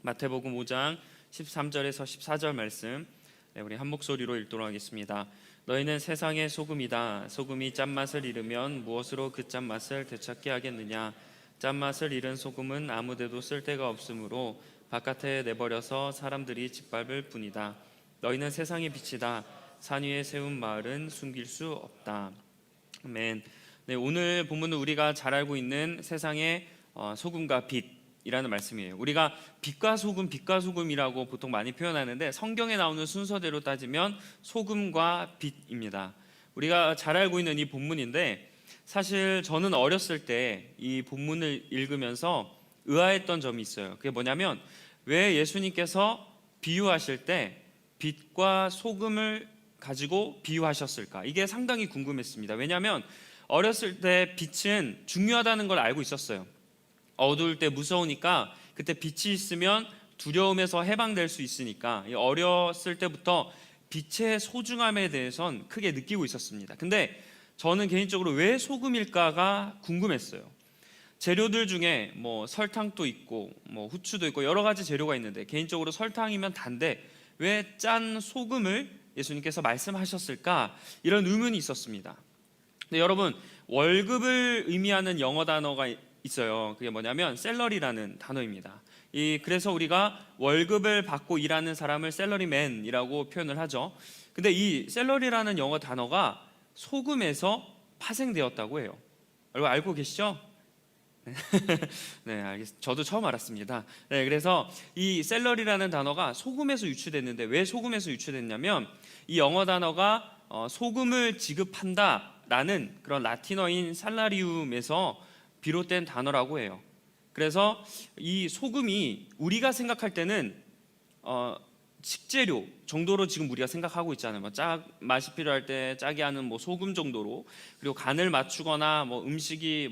마태복음 5장 13절에서 14절 말씀, 우리 한 목소리로 읽도록 하겠습니다. 너희는 세상의 소금이다. 소금이 짠맛을 잃으면 무엇으로 그 짠맛을 되찾게 하겠느냐? 짠맛을 잃은 소금은 아무데도 쓸데가 없으므로 바깥에 내버려서 사람들이 짓밟을 뿐이다. 너희는 세상의 빛이다. 산 위에 세운 마을은 숨길 수 없다. 아멘. 네, 오늘 본문은 우리가 잘 알고 있는 세상의 소금과 빛이라는 말씀이에요. 우리가 빛과 소금이라고 보통 많이 표현하는데 성경에 나오는 순서대로 따지면 소금과 빛입니다. 우리가 잘 알고 있는 이 본문인데, 사실 저는 어렸을 때 이 본문을 읽으면서 의아했던 점이 있어요. 그게 뭐냐면, 왜 예수님께서 비유하실 때 빛과 소금을 가지고 비유하셨을까? 이게 상당히 궁금했습니다. 왜냐하면 어렸을 때 빛은 중요하다는 걸 알고 있었어요. 어두울 때 무서우니까 그때 빛이 있으면 두려움에서 해방될 수 있으니까 어렸을 때부터 빛의 소중함에 대해선 크게 느끼고 있었습니다. 근데 저는 개인적으로 왜 소금일까가 궁금했어요. 재료들 중에 설탕도 있고 후추도 있고 여러 가지 재료가 있는데, 개인적으로 설탕이면 단데 왜 짠 소금을 예수님께서 말씀하셨을까? 이런 의문이 있었습니다. 근데 여러분, 월급을 의미하는 영어 단어가 있어요. 그게 뭐냐면 셀러리라는 단어입니다. 그래서 우리가 월급을 받고 일하는 사람을 셀러리맨이라고 표현을 하죠. 근데 이 셀러리라는 영어 단어가 소금에서 파생되었다고 해요. 여러분 알고 계시죠? 네, 알겠습니다. 저도 처음 알았습니다. 네, 그래서 이 셀러리라는 단어가 소금에서 유추됐는데, 왜 소금에서 유추됐냐면 이 영어 단어가 소금을 지급한다라는 그런 라틴어인 살라리움에서 비롯된 단어라고 해요. 그래서 이 소금이 우리가 생각할 때는 식재료 정도로 지금 우리가 생각하고 있잖아요. 맛이 필요할 때 짜게 하는 소금 정도로, 그리고 간을 맞추거나 음식이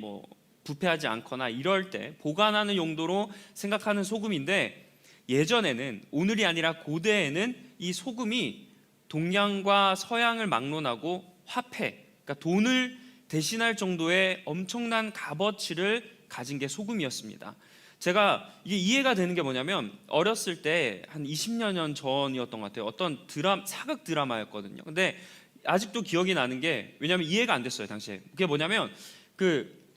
부패하지 않거나 이럴 때 보관하는 용도로 생각하는 소금인데, 예전에는, 오늘이 아니라 고대에는 이 소금이 동양과 서양을 막론하고 화폐, 그러니까 돈을 대신할 정도의 엄청난 값어치를 가진 게 소금이었습니다. 제가 이게 이해가 되는 게 뭐냐면, 어렸을 때 한 20년 전이었던 것 같아요. 어떤 사극 드라마였거든요. 근데 아직도 기억이 나는 게, 왜냐하면 이해가 안 됐어요 당시에. 그게 뭐냐면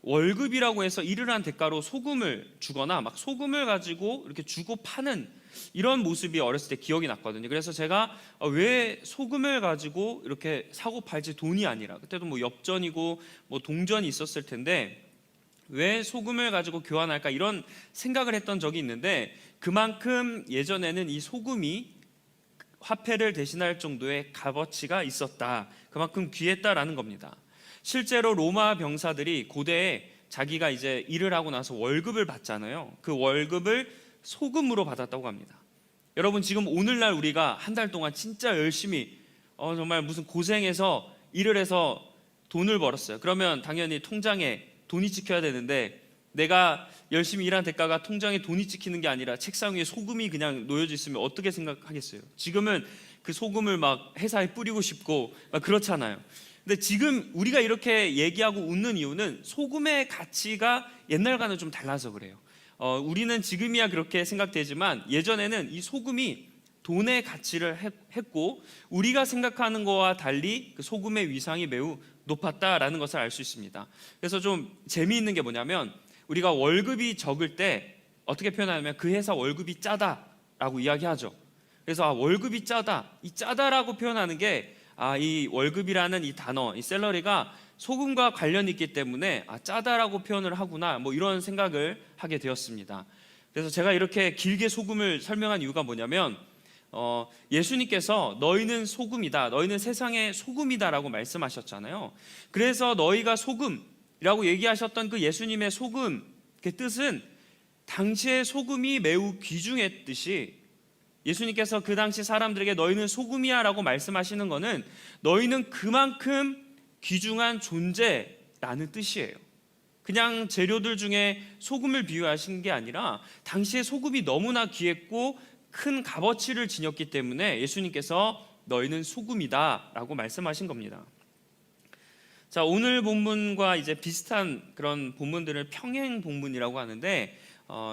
월급이라고 해서 일을 한 대가로 소금을 주거나 소금을 가지고 이렇게 주고 파는 이런 모습이 어렸을 때 기억이 났거든요. 그래서 제가 왜 소금을 가지고 이렇게 사고 팔지, 돈이 아니라, 그때도 엽전이고 동전이 있었을 텐데 왜 소금을 가지고 교환할까, 이런 생각을 했던 적이 있는데, 그만큼 예전에는 이 소금이 화폐를 대신할 정도의 값어치가 있었다, 그만큼 귀했다라는 겁니다. 실제로 로마 병사들이 고대에 자기가 이제 일을 하고 나서 월급을 받잖아요. 그 월급을 소금으로 받았다고 합니다. 여러분, 지금 오늘날 우리가 한 달 동안 진짜 열심히 정말 무슨 고생해서 일을 해서 돈을 벌었어요. 그러면 당연히 통장에 돈이 찍혀야 되는데, 내가 열심히 일한 대가가 통장에 돈이 찍히는 게 아니라 책상 위에 소금이 그냥 놓여져 있으면 어떻게 생각하겠어요? 지금은 그 소금을 회사에 뿌리고 싶고 그렇잖아요. 근데 지금 우리가 이렇게 얘기하고 웃는 이유는 소금의 가치가 옛날과는 좀 달라서 그래요. 우리는 지금이야 그렇게 생각되지만 예전에는 이 소금이 돈의 가치를 했고, 우리가 생각하는 거와 달리 그 소금의 위상이 매우 높았다라는 것을 알 수 있습니다. 그래서 좀 재미있는 게 뭐냐면, 우리가 월급이 적을 때 어떻게 표현하냐면 그 회사 월급이 짜다라고 이야기하죠. 그래서 월급이 짜다, 이 짜다라고 표현하는 게 이 월급이라는 이 단어, 이 셀러리가 소금과 관련이 있기 때문에 짜다라고 표현을 하구나, 이런 생각을 하게 되었습니다. 그래서 제가 이렇게 길게 소금을 설명한 이유가 뭐냐면, 예수님께서 너희는 소금이다, 너희는 세상의 소금이다라고 말씀하셨잖아요. 그래서 너희가 소금이라고 얘기하셨던 그 예수님의 소금, 그 뜻은 당시의 소금이 매우 귀중했듯이, 예수님께서 그 당시 사람들에게 너희는 소금이야 라고 말씀하시는 것은 너희는 그만큼 귀중한 존재라는 뜻이에요. 그냥 재료들 중에 소금을 비유하신 게 아니라 당시에 소금이 너무나 귀했고 큰 값어치를 지녔기 때문에 예수님께서 너희는 소금이다 라고 말씀하신 겁니다. 자, 오늘 본문과 이제 비슷한 그런 본문들을 평행 본문이라고 하는데,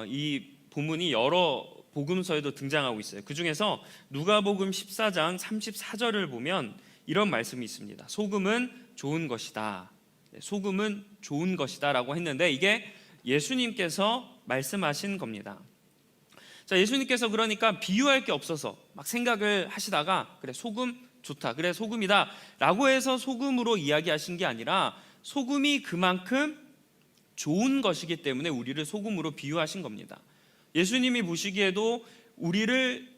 이 본문이 여러 복음서에도 등장하고 있어요. 그 중에서 누가복음 14장 34절을 보면 이런 말씀이 있습니다. 소금은 좋은 것이다. 소금은 좋은 것이다 라고 했는데 이게 예수님께서 말씀하신 겁니다. 자, 예수님께서 그러니까 비유할 게 없어서 막 생각을 하시다가 그래 소금 좋다, 그래 소금이다 라고 해서 소금으로 이야기하신 게 아니라 소금이 그만큼 좋은 것이기 때문에 우리를 소금으로 비유하신 겁니다. 예수님이 보시기에도 우리를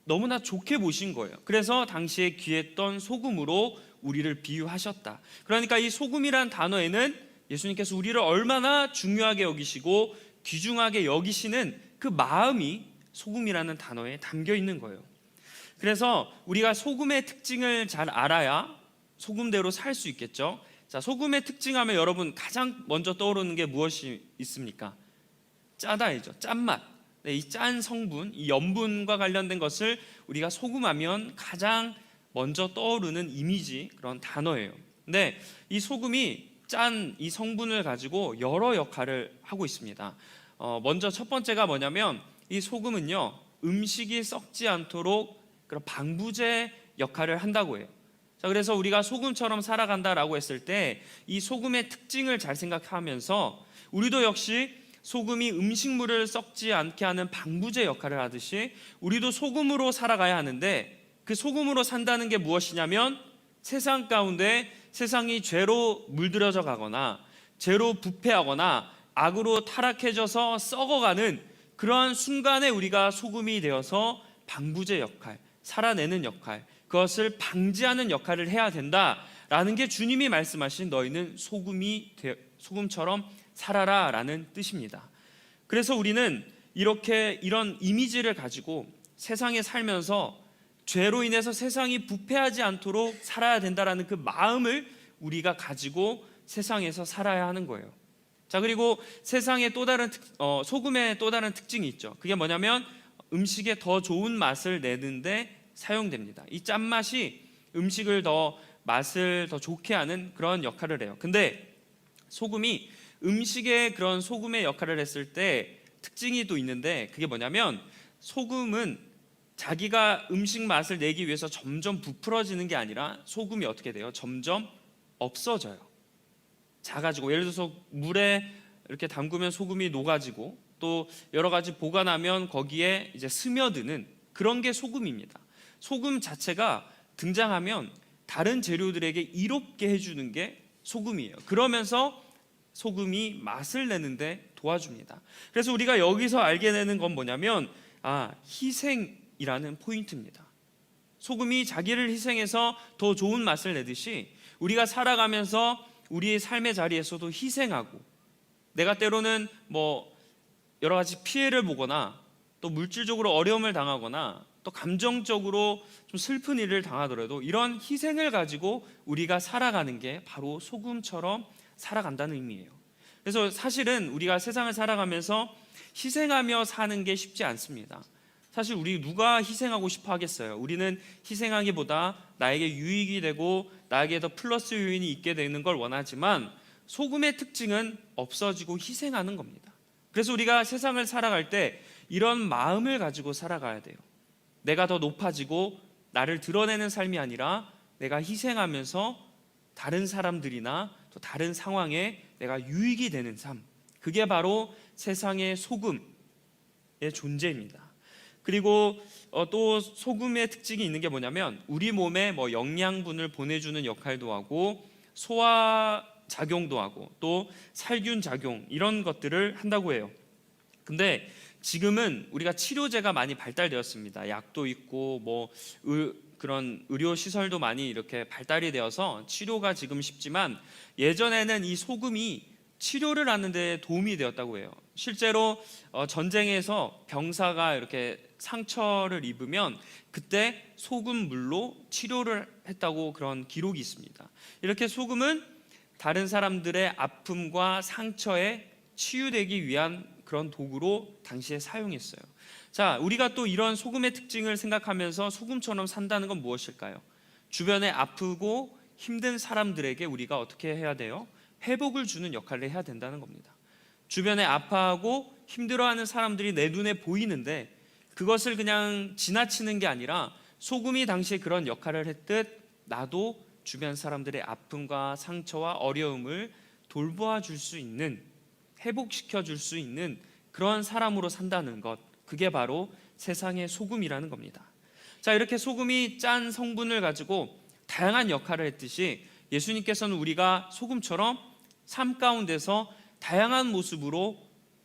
너무나 좋게 보신 거예요. 그래서 당시에 귀했던 소금으로 우리를 비유하셨다. 그러니까 이 소금이란 단어에는 예수님께서 우리를 얼마나 중요하게 여기시고 귀중하게 여기시는 그 마음이 소금이라는 단어에 담겨 있는 거예요. 그래서 우리가 소금의 특징을 잘 알아야 소금대로 살 수 있겠죠. 자, 소금의 특징하면 여러분 가장 먼저 떠오르는 게 무엇이 있습니까? 짜다이죠. 짠맛. 네, 이 짠 성분, 이 염분과 관련된 것을 우리가 소금하면 가장 먼저 떠오르는 이미지, 그런 단어예요. 근데 이 소금이 짠 이 성분을 가지고 여러 역할을 하고 있습니다. 먼저 첫 번째가 뭐냐면 이 소금은요, 음식이 썩지 않도록 그런 방부제 역할을 한다고 해요. 자, 그래서 우리가 소금처럼 살아간다라고 했을 때 이 소금의 특징을 잘 생각하면서 우리도 역시 소금이 음식물을 썩지 않게 하는 방부제 역할을 하듯이 우리도 소금으로 살아가야 하는데, 그 소금으로 산다는 게 무엇이냐면 세상 가운데 세상이 죄로 물들여져 가거나 죄로 부패하거나 악으로 타락해져서 썩어가는 그러한 순간에 우리가 소금이 되어서 방부제 역할, 살아내는 역할, 그것을 방지하는 역할을 해야 된다라는 게 주님이 말씀하신 너희는 소금처럼 살아라 라는 뜻입니다. 그래서 우리는 이런 이미지를 가지고 세상에 살면서 죄로 인해서 세상이 부패하지 않도록 살아야 된다라는 그 마음을 우리가 가지고 세상에서 살아야 하는 거예요. 자, 그리고 세상의 소금의 또 다른 특징이 있죠. 그게 뭐냐면 음식에 더 좋은 맛을 내는데 사용됩니다. 이 짠맛이 음식을 맛을 더 좋게 하는 그런 역할을 해요. 근데 소금이 음식에 그런 소금의 역할을 했을 때 특징이 또 있는데, 그게 뭐냐면 소금은 자기가 음식 맛을 내기 위해서 점점 부풀어지는 게 아니라 소금이 어떻게 돼요? 점점 없어져요. 작아지고, 예를 들어서 물에 이렇게 담그면 소금이 녹아지고 또 여러 가지 보관하면 거기에 이제 스며드는 그런 게 소금입니다. 소금 자체가 등장하면 다른 재료들에게 이롭게 해주는 게 소금이에요. 그러면서 소금이 맛을 내는데 도와줍니다. 그래서 우리가 여기서 알게 되는 건 뭐냐면 희생이라는 포인트입니다. 소금이 자기를 희생해서 더 좋은 맛을 내듯이 우리가 살아가면서 우리의 삶의 자리에서도 희생하고, 내가 때로는 여러 가지 피해를 보거나 또 물질적으로 어려움을 당하거나 또 감정적으로 좀 슬픈 일을 당하더라도 이런 희생을 가지고 우리가 살아가는 게 바로 소금처럼 살아간다는 의미예요. 그래서 사실은 우리가 세상을 살아가면서 희생하며 사는 게 쉽지 않습니다. 사실 우리 누가 희생하고 싶어 하겠어요? 우리는 희생하기보다 나에게 유익이 되고 나에게 더 플러스 요인이 있게 되는 걸 원하지만 소금의 특징은 없어지고 희생하는 겁니다. 그래서 우리가 세상을 살아갈 때 이런 마음을 가지고 살아가야 돼요. 내가 더 높아지고 나를 드러내는 삶이 아니라 내가 희생하면서 다른 사람들이나 또 다른 상황에 내가 유익이 되는 삶, 그게 바로 세상의 소금의 존재입니다. 그리고 또 소금의 특징이 있는 게 뭐냐면 우리 몸에 영양분을 보내주는 역할도 하고 소화 작용도 하고 또 살균 작용, 이런 것들을 한다고 해요. 근데 지금은 우리가 치료제가 많이 발달되었습니다. 약도 있고 그런 의료 시설도 많이 이렇게 발달이 되어서 치료가 지금 쉽지만 예전에는 이 소금이 치료를 하는 데 도움이 되었다고 해요. 실제로 전쟁에서 병사가 이렇게 상처를 입으면 그때 소금물로 치료를 했다고 그런 기록이 있습니다. 이렇게 소금은 다른 사람들의 아픔과 상처에 치유되기 위한 그런 도구로 당시에 사용했어요. 자, 우리가 또 이런 소금의 특징을 생각하면서 소금처럼 산다는 건 무엇일까요? 주변에 아프고 힘든 사람들에게 우리가 어떻게 해야 돼요? 회복을 주는 역할을 해야 된다는 겁니다. 주변에 아파하고 힘들어하는 사람들이 내 눈에 보이는데 그것을 그냥 지나치는 게 아니라 소금이 당시에 그런 역할을 했듯 나도 주변 사람들의 아픔과 상처와 어려움을 돌보아 줄 수 있는, 회복시켜 줄 수 있는 그런 사람으로 산다는 것, 그게 바로 세상의 소금이라는 겁니다. 자, 이렇게 소금이 짠 성분을 가지고 다양한 역할을 했듯이 예수님께서는 우리가 소금처럼 삶 가운데서 다양한 모습으로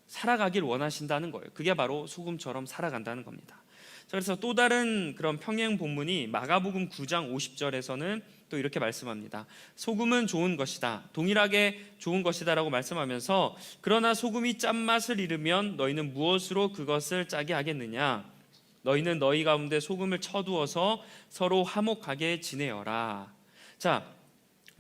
살아가길 원하신다는 거예요. 그게 바로 소금처럼 살아간다는 겁니다. 자, 그래서 또 다른 그런 평행 본문이 마가복음 9장 50절에서는 또 이렇게 말씀합니다. 소금은 좋은 것이다, 동일하게 좋은 것이다라고 말씀하면서 그러나 소금이 짠맛을 잃으면 너희는 무엇으로 그것을 짜게 하겠느냐? 너희는 너희 가운데 소금을 쳐두어서 서로 화목하게 지내어라. 자,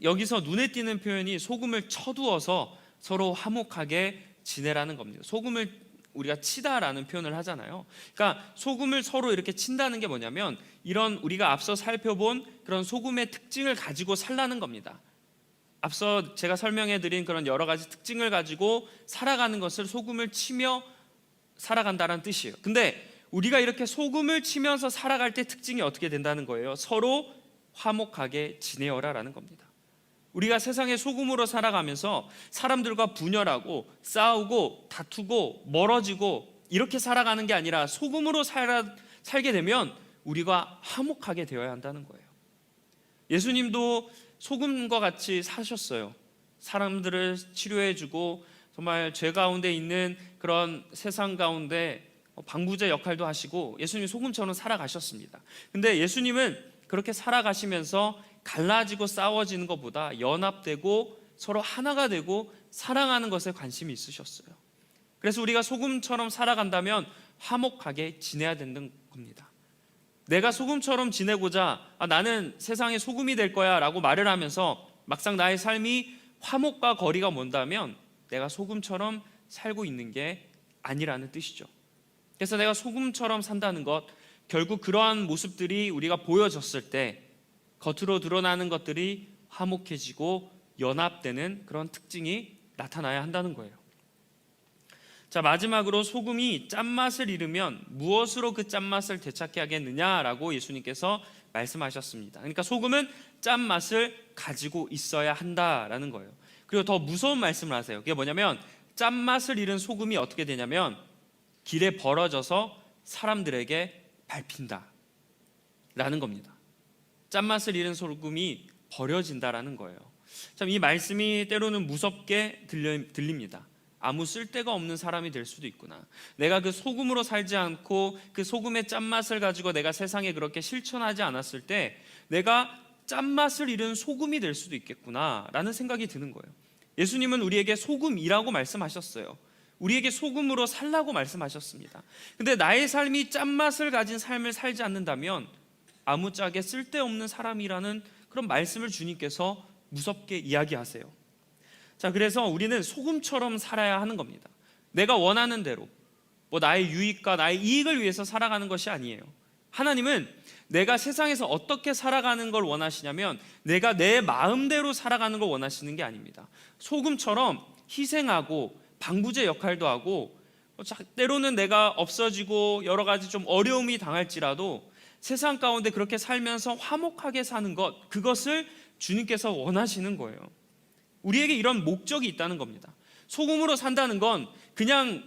여기서 눈에 띄는 표현이 소금을 쳐두어서 서로 화목하게 지내라는 겁니다. 소금을 우리가 치다라는 표현을 하잖아요. 그러니까 소금을 서로 이렇게 친다는 게 뭐냐면 이런 우리가 앞서 살펴본 그런 소금의 특징을 가지고 살라는 겁니다. 앞서 제가 설명해 드린 그런 여러 가지 특징을 가지고 살아가는 것을 소금을 치며 살아간다는 뜻이에요. 근데 우리가 이렇게 소금을 치면서 살아갈 때 특징이 어떻게 된다는 거예요? 서로 화목하게 지내어라라는 겁니다. 우리가 세상의 소금으로 살아가면서 사람들과 분열하고 싸우고 다투고 멀어지고 이렇게 살아가는 게 아니라 소금으로 살게 되면 우리가 화목하게 되어야 한다는 거예요. 예수님도 소금과 같이 사셨어요. 사람들을 치료해주고 정말 죄 가운데 있는 그런 세상 가운데 방부제 역할도 하시고 예수님 소금처럼 살아가셨습니다. 근데 예수님은 그렇게 살아가시면서 갈라지고 싸워지는 것보다 연합되고 서로 하나가 되고 사랑하는 것에 관심이 있으셨어요. 그래서 우리가 소금처럼 살아간다면 화목하게 지내야 되는 겁니다. 내가 소금처럼 지내고자 나는 세상의 소금이 될 거야 라고 말을 하면서 막상 나의 삶이 화목과 거리가 먼다면 내가 소금처럼 살고 있는 게 아니라는 뜻이죠. 그래서 내가 소금처럼 산다는 것, 결국 그러한 모습들이 우리가 보여졌을 때 겉으로 드러나는 것들이 화목해지고 연합되는 그런 특징이 나타나야 한다는 거예요. 자, 마지막으로 소금이 짠맛을 잃으면 무엇으로 그 짠맛을 되찾게 하겠느냐라고 예수님께서 말씀하셨습니다. 그러니까 소금은 짠맛을 가지고 있어야 한다라는 거예요. 그리고 더 무서운 말씀을 하세요. 그게 뭐냐면 짠맛을 잃은 소금이 어떻게 되냐면 길에 벌어져서 사람들에게 밟힌다 라는 겁니다. 짠맛을 잃은 소금이 버려진다라는 거예요. 참, 이 말씀이 때로는 무섭게 들립니다. 아무 쓸데가 없는 사람이 될 수도 있구나. 내가 그 소금으로 살지 않고 그 소금의 짠맛을 가지고 내가 세상에 그렇게 실천하지 않았을 때 내가 짠맛을 잃은 소금이 될 수도 있겠구나 라는 생각이 드는 거예요. 예수님은 우리에게 소금이라고 말씀하셨어요. 우리에게 소금으로 살라고 말씀하셨습니다. 근데 나의 삶이 짠맛을 가진 삶을 살지 않는다면 아무짝에 쓸데없는 사람이라는 그런 말씀을 주님께서 무섭게 이야기하세요. 자, 그래서 우리는 소금처럼 살아야 하는 겁니다. 내가 원하는 대로 나의 유익과 나의 이익을 위해서 살아가는 것이 아니에요. 하나님은 내가 세상에서 어떻게 살아가는 걸 원하시냐면 내가 내 마음대로 살아가는 걸 원하시는 게 아닙니다. 소금처럼 희생하고 방부제 역할도 하고 때로는 내가 없어지고 여러 가지 좀 어려움이 당할지라도 세상 가운데 그렇게 살면서 화목하게 사는 것, 그것을 주님께서 원하시는 거예요. 우리에게 이런 목적이 있다는 겁니다. 소금으로 산다는 건 그냥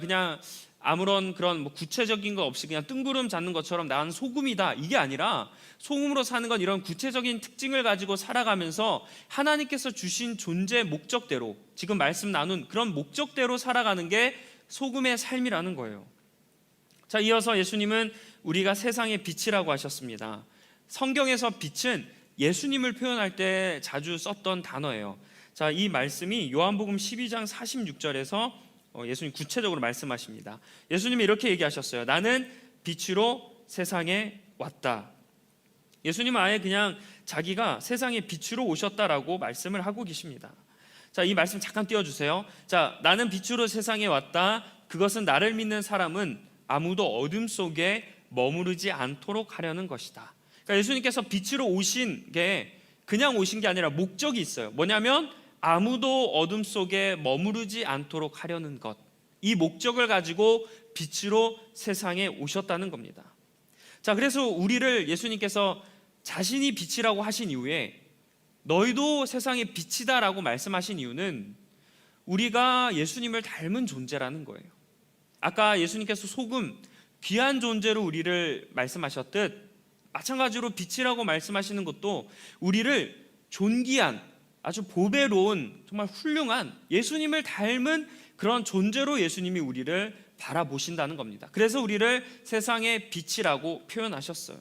그냥 아무런 그런 구체적인 거 없이 그냥 뜬구름 잡는 것처럼 나는 소금이다, 이게 아니라 소금으로 사는 건 이런 구체적인 특징을 가지고 살아가면서 하나님께서 주신 존재 목적대로, 지금 말씀 나눈 그런 목적대로 살아가는 게 소금의 삶이라는 거예요. 자, 이어서 예수님은 우리가 세상의 빛이라고 하셨습니다. 성경에서 빛은 예수님을 표현할 때 자주 썼던 단어예요. 자, 이 말씀이 요한복음 12장 46절에서 예수님 구체적으로 말씀하십니다. 예수님이 이렇게 얘기하셨어요. 나는 빛으로 세상에 왔다. 예수님은 아예 그냥 자기가 세상의 빛으로 오셨다라고 말씀을 하고 계십니다. 자, 이 말씀 잠깐 띄워주세요. 자, 나는 빛으로 세상에 왔다. 그것은 나를 믿는 사람은 아무도 어둠 속에 머무르지 않도록 하려는 것이다. 그러니까 예수님께서 빛으로 오신 게 그냥 오신 게 아니라 목적이 있어요. 뭐냐면 아무도 어둠 속에 머무르지 않도록 하려는 것. 이 목적을 가지고 빛으로 세상에 오셨다는 겁니다. 자, 그래서 우리를 예수님께서 자신이 빛이라고 하신 이후에 너희도 세상의 빛이다라고 말씀하신 이유는 우리가 예수님을 닮은 존재라는 거예요. 아까 예수님께서 소금, 귀한 존재로 우리를 말씀하셨듯 마찬가지로 빛이라고 말씀하시는 것도 우리를 존귀한, 아주 보배로운, 정말 훌륭한 예수님을 닮은 그런 존재로 예수님이 우리를 바라보신다는 겁니다. 그래서 우리를 세상의 빛이라고 표현하셨어요.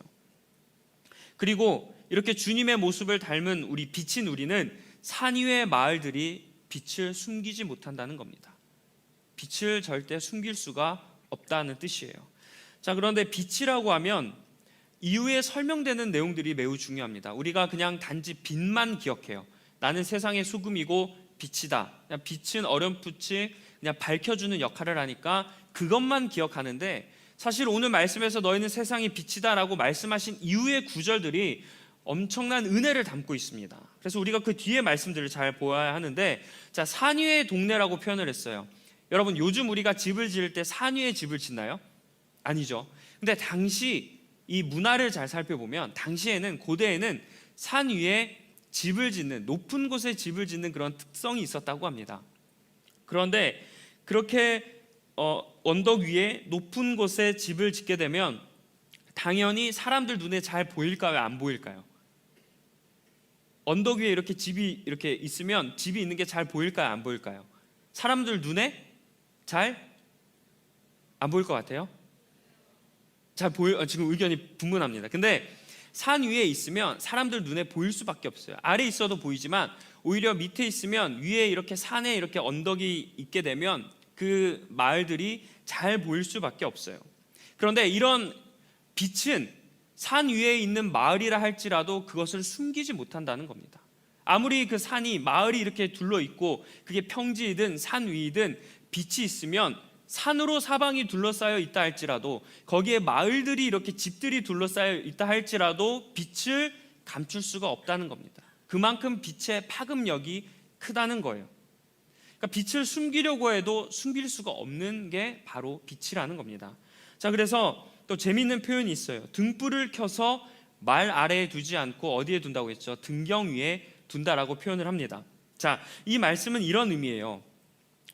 그리고 이렇게 주님의 모습을 닮은 우리 빛인 우리는 산 위의 마을들이 빛을 숨기지 못한다는 겁니다. 빛을 절대 숨길 수가 없다는 뜻이에요. 자, 그런데 빛이라고 하면 이후에 설명되는 내용들이 매우 중요합니다. 우리가 그냥 단지 빛만 기억해요. 나는 세상의 소금이고 빛이다. 그냥 빛은 어렴풋이 그냥 밝혀주는 역할을 하니까 그것만 기억하는데, 사실 오늘 말씀에서 너희는 세상의 빛이다라고 말씀하신 이후의 구절들이 엄청난 은혜를 담고 있습니다. 그래서 우리가 그 뒤에 말씀들을 잘 보아야 하는데, 자, 산 위의 동네라고 표현을 했어요. 여러분, 요즘 우리가 집을 지을 때 산 위에 집을 짓나요? 아니죠. 근데 당시 이 문화를 잘 살펴보면 당시에는, 고대에는 산 위에 집을 짓는, 높은 곳에 집을 짓는 그런 특성이 있었다고 합니다. 그런데 그렇게 언덕 위에 높은 곳에 집을 짓게 되면 당연히 사람들 눈에 잘 보일까요? 안 보일까요? 언덕 위에 이렇게 집이 이렇게 있으면 집이 있는 게 잘 보일까요? 안 보일까요? 사람들 눈에 잘 안 보일 것 같아요? 잘 보여? 지금 의견이 분분합니다. 근데 산 위에 있으면 사람들 눈에 보일 수밖에 없어요. 아래 있어도 보이지만 오히려 밑에 있으면 위에 이렇게 산에 이렇게 언덕이 있게 되면 그 마을들이 잘 보일 수밖에 없어요. 그런데 이런 빛은 산 위에 있는 마을이라 할지라도 그것을 숨기지 못한다는 겁니다. 아무리 그 산이, 마을이 이렇게 둘러 있고 그게 평지이든 산 위이든 빛이 있으면 산으로 사방이 둘러싸여 있다 할지라도, 거기에 마을들이 이렇게 집들이 둘러싸여 있다 할지라도 빛을 감출 수가 없다는 겁니다. 그만큼 빛의 파급력이 크다는 거예요. 그러니까 빛을 숨기려고 해도 숨길 수가 없는 게 바로 빛이라는 겁니다. 자, 그래서 또 재미있는 표현이 있어요. 등불을 켜서 말 아래에 두지 않고 어디에 둔다고 했죠? 등경 위에 둔다라고 표현을 합니다. 자, 이 말씀은 이런 의미예요.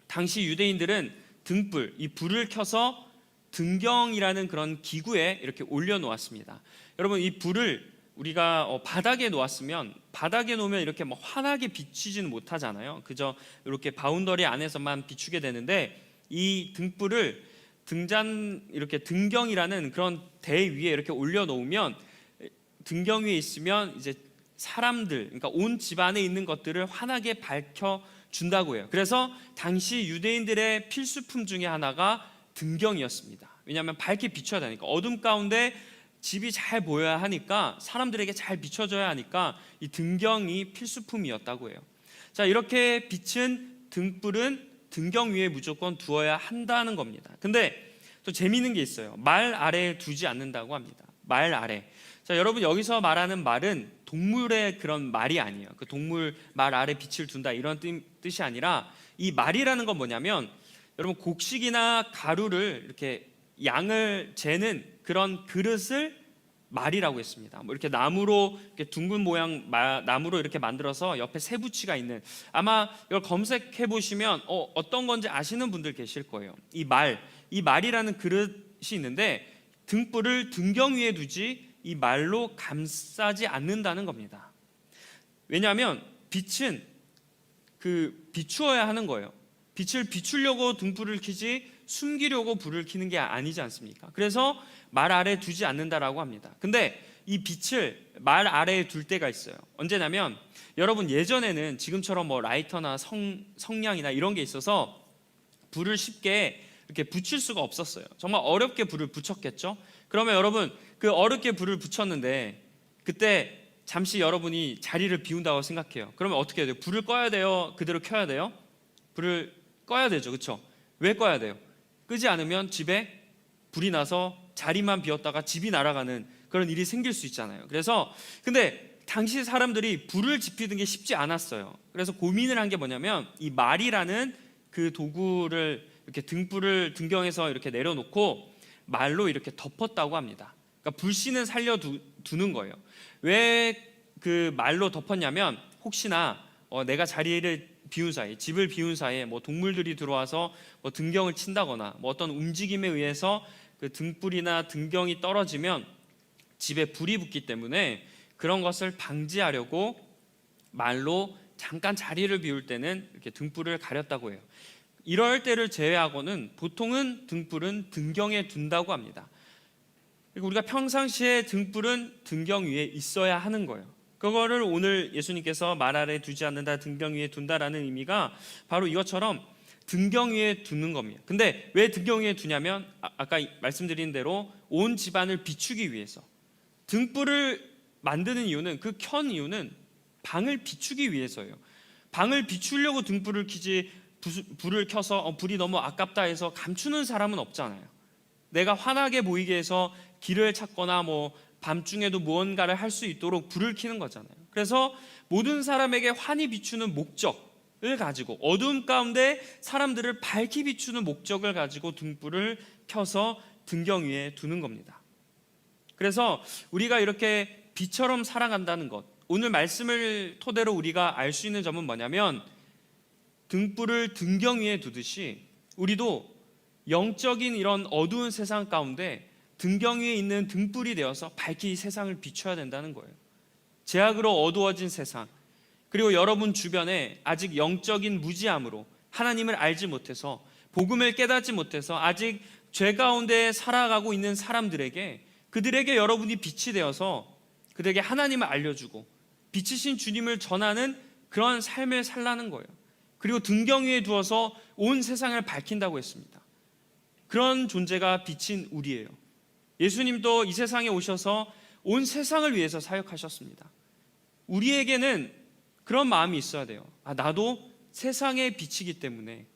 당시 유대인들은 등불, 이 불을 켜서 등경이라는 그런 기구에 이렇게 올려놓았습니다. 여러분, 이 불을 우리가 바닥에 놓았으면, 바닥에 놓으면 이렇게 뭐 환하게 비추지는 못하잖아요. 그저 이렇게 바운더리 안에서만 비추게 되는데, 이 등불을 이렇게 등경이라는 그런 대 위에 이렇게 올려놓으면, 등경 위에 있으면 이제 사람들, 그러니까 온 집안에 있는 것들을 환하게 밝혀 준다고 해요. 그래서 당시 유대인들의 필수품 중에 하나가 등경이었습니다. 왜냐하면 밝게 비춰야 되니까, 어둠 가운데 집이 잘 보여야 하니까, 사람들에게 잘 비춰져야 하니까 이 등경이 필수품이었다고 해요. 자, 이렇게 빛은, 등불은 등경 위에 무조건 두어야 한다는 겁니다. 근데 또 재미있는 게 있어요. 말 아래에 두지 않는다고 합니다. 말 아래. 자, 여러분, 여기서 말하는 말은 동물의 그런 말이 아니에요. 그 동물 말 아래 빛을 둔다 이런 뜻이 아니라, 이 말이라는 건 뭐냐면, 여러분, 곡식이나 가루를 이렇게 양을 재는 그런 그릇을 말이라고 했습니다. 뭐 이렇게 나무로, 이렇게 둥근 모양 나무로 이렇게 만들어서 옆에 세부치가 있는, 아마 이걸 검색해 보시면 어떤 건지 아시는 분들 계실 거예요. 이 말이라는 그릇이 있는데, 등불을 등경 위에 두지 이 말로 감싸지 않는다는 겁니다. 왜냐하면 빛은 비추어야 하는 거예요. 빛을 비추려고 등불을 켜지 숨기려고 불을 켜는 게 아니지 않습니까? 그래서 말 아래에 두지 않는다라고 합니다. 근데 이 빛을 말 아래에 둘 때가 있어요. 언제냐면, 여러분, 예전에는 지금처럼 뭐 라이터나 성냥이나 이런 게 있어서 불을 쉽게 이렇게 붙일 수가 없었어요. 정말 어렵게 불을 붙였겠죠. 그러면 여러분, 그 어렵게 불을 붙였는데 그때 잠시 여러분이 자리를 비운다고 생각해요. 그러면 어떻게 해야 돼요? 불을 꺼야 돼요? 그대로 켜야 돼요? 불을 꺼야 되죠. 그렇죠? 왜 꺼야 돼요? 끄지 않으면 집에 불이 나서 자리만 비었다가 집이 날아가는 그런 일이 생길 수 있잖아요. 그래서 근데 당시 사람들이 불을 지피는 게 쉽지 않았어요. 그래서 고민을 한 게 뭐냐면, 이 말이라는 그 도구를 이렇게 등불을 등경에서 이렇게 내려놓고 말로 이렇게 덮었다고 합니다. 그러니까 불씨는 살려두는 거예요. 왜 그 말로 덮었냐면 혹시나 내가 자리를 비운 사이, 집을 비운 사이에 뭐 동물들이 들어와서 뭐 등경을 친다거나 뭐 어떤 움직임에 의해서 그 등불이나 등경이 떨어지면 집에 불이 붙기 때문에 그런 것을 방지하려고 말로 잠깐 자리를 비울 때는 이렇게 등불을 가렸다고 해요. 이럴 때를 제외하고는 보통은 등불은 등경에 둔다고 합니다. 그리고 우리가 평상시에 등불은 등경 위에 있어야 하는 거예요. 그거를 오늘 예수님께서 말 아래 두지 않는다, 등경 위에 둔다라는 의미가 바로 이것처럼 등경 위에 두는 겁니다. 근데 왜 등경 위에 두냐면 아까 말씀드린 대로 온 집안을 비추기 위해서. 등불을 만드는 이유는, 그 켠 이유는 방을 비추기 위해서예요. 방을 비추려고 등불을 켜지, 불을 켜서 불이 너무 아깝다 해서 감추는 사람은 없잖아요. 내가 환하게 보이게 해서 길을 찾거나 뭐 밤중에도 무언가를 할 수 있도록 불을 켜는 거잖아요. 그래서 모든 사람에게 환히 비추는 목적을 가지고, 어두움 가운데 사람들을 밝히 비추는 목적을 가지고 등불을 켜서 등경 위에 두는 겁니다. 그래서 우리가 이렇게 빛처럼 살아간다는 것, 오늘 말씀을 토대로 우리가 알 수 있는 점은 뭐냐면, 등불을 등경 위에 두듯이 우리도 영적인 이런 어두운 세상 가운데 등경 위에 있는 등불이 되어서 밝히 세상을 비춰야 된다는 거예요. 죄악으로 어두워진 세상, 그리고 여러분 주변에 아직 영적인 무지함으로 하나님을 알지 못해서, 복음을 깨닫지 못해서 아직 죄 가운데 살아가고 있는 사람들에게, 그들에게 여러분이 빛이 되어서 그들에게 하나님을 알려주고 빛이신 주님을 전하는 그런 삶을 살라는 거예요. 그리고 등경 위에 두어서 온 세상을 밝힌다고 했습니다. 그런 존재가 빛인 우리예요. 예수님도 이 세상에 오셔서 온 세상을 위해서 사역하셨습니다. 우리에게는 그런 마음이 있어야 돼요. 나도 세상의 빛이기 때문에,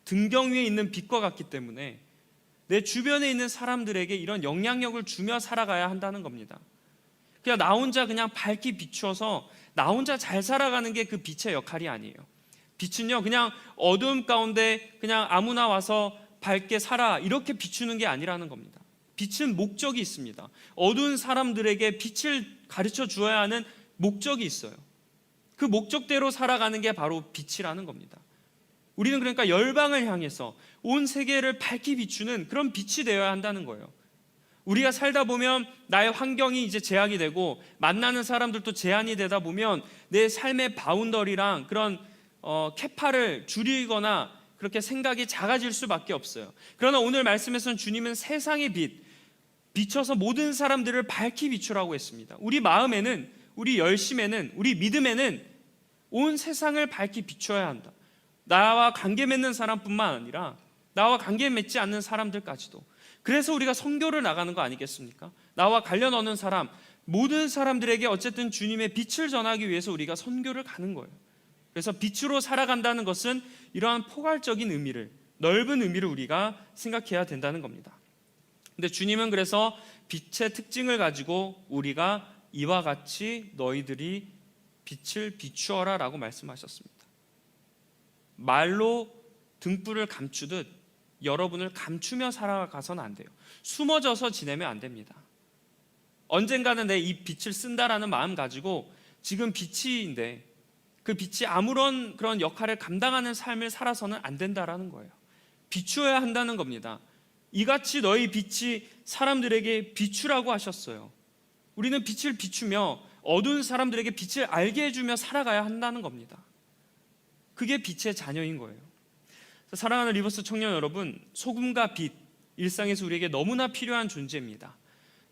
등경 위에 있는 빛과 같기 때문에 내 주변에 있는 사람들에게 이런 영향력을 주며 살아가야 한다는 겁니다. 그냥 나 혼자 그냥 밝게 비추어서 나 혼자 잘 살아가는 게 그 빛의 역할이 아니에요. 빛은요, 그냥 어두움 가운데 그냥 아무나 와서 밝게 살아, 이렇게 비추는 게 아니라는 겁니다. 빛은 목적이 있습니다. 어두운 사람들에게 빛을 가르쳐 주어야 하는 목적이 있어요. 그 목적대로 살아가는 게 바로 빛이라는 겁니다. 우리는 그러니까 열방을 향해서 온 세계를 밝게 비추는 그런 빛이 되어야 한다는 거예요. 우리가 살다 보면 나의 환경이 이제 제약이 되고 만나는 사람들도 제한이 되다 보면 내 삶의 바운더리랑 그런 캐파를 줄이거나 그렇게 생각이 작아질 수밖에 없어요. 그러나 오늘 말씀에서는 주님은 세상의 빛, 비춰서 모든 사람들을 밝히 비추라고 했습니다. 우리 마음에는, 우리 열심에는, 우리 믿음에는 온 세상을 밝히 비춰야 한다. 나와 관계 맺는 사람뿐만 아니라 나와 관계 맺지 않는 사람들까지도. 그래서 우리가 선교를 나가는 거 아니겠습니까? 나와 관련 없는 사람, 모든 사람들에게 어쨌든 주님의 빛을 전하기 위해서 우리가 선교를 가는 거예요. 그래서 빛으로 살아간다는 것은 이러한 포괄적인 의미를, 넓은 의미를 우리가 생각해야 된다는 겁니다. 근데 주님은 그래서 빛의 특징을 가지고 우리가 이와 같이 너희들이 빛을 비추어라 라고 말씀하셨습니다. 말로 등불을 감추듯 여러분을 감추며 살아가서는 안 돼요. 숨어져서 지내면 안 됩니다. 언젠가는 내 이 빛을 쓴다라는 마음 가지고 지금 빛인데 그 빛이 아무런 그런 역할을 감당하는 삶을 살아서는 안 된다라는 거예요. 비추어야 한다는 겁니다. 이같이 너희 빛이 사람들에게 비추라고 하셨어요. 우리는 빛을 비추며 어두운 사람들에게 빛을 알게 해주며 살아가야 한다는 겁니다. 그게 빛의 자녀인 거예요. 사랑하는 리버스 청년 여러분, 소금과 빛, 일상에서 우리에게 너무나 필요한 존재입니다.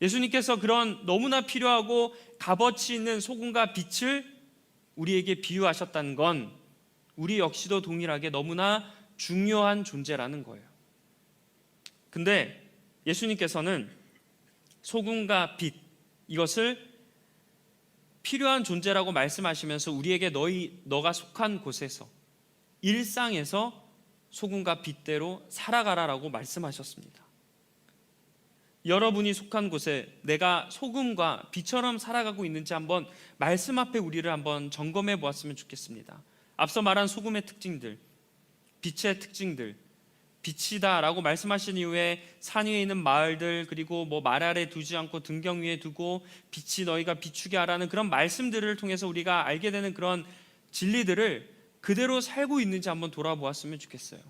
예수님께서 그런 너무나 필요하고 값어치 있는 소금과 빛을 우리에게 비유하셨다는 건 우리 역시도 동일하게 너무나 중요한 존재라는 거예요. 근데 예수님께서는 소금과 빛, 이것을 필요한 존재라고 말씀하시면서 우리에게 너가 속한 곳에서, 일상에서 소금과 빛대로 살아가라라고 말씀하셨습니다. 여러분이 속한 곳에 내가 소금과 빛처럼 살아가고 있는지 한번 말씀 앞에 우리를 한번 점검해 보았으면 좋겠습니다. 앞서 말한 소금의 특징들, 빛의 특징들, 빛이다라고 말씀하신 이후에 산 위에 있는 마을들, 그리고 뭐 말 아래 두지 않고 등경 위에 두고 빛이 너희가 비추게 하라는 그런 말씀들을 통해서 우리가 알게 되는 그런 진리들을 그대로 살고 있는지 한번 돌아보았으면 좋겠어요.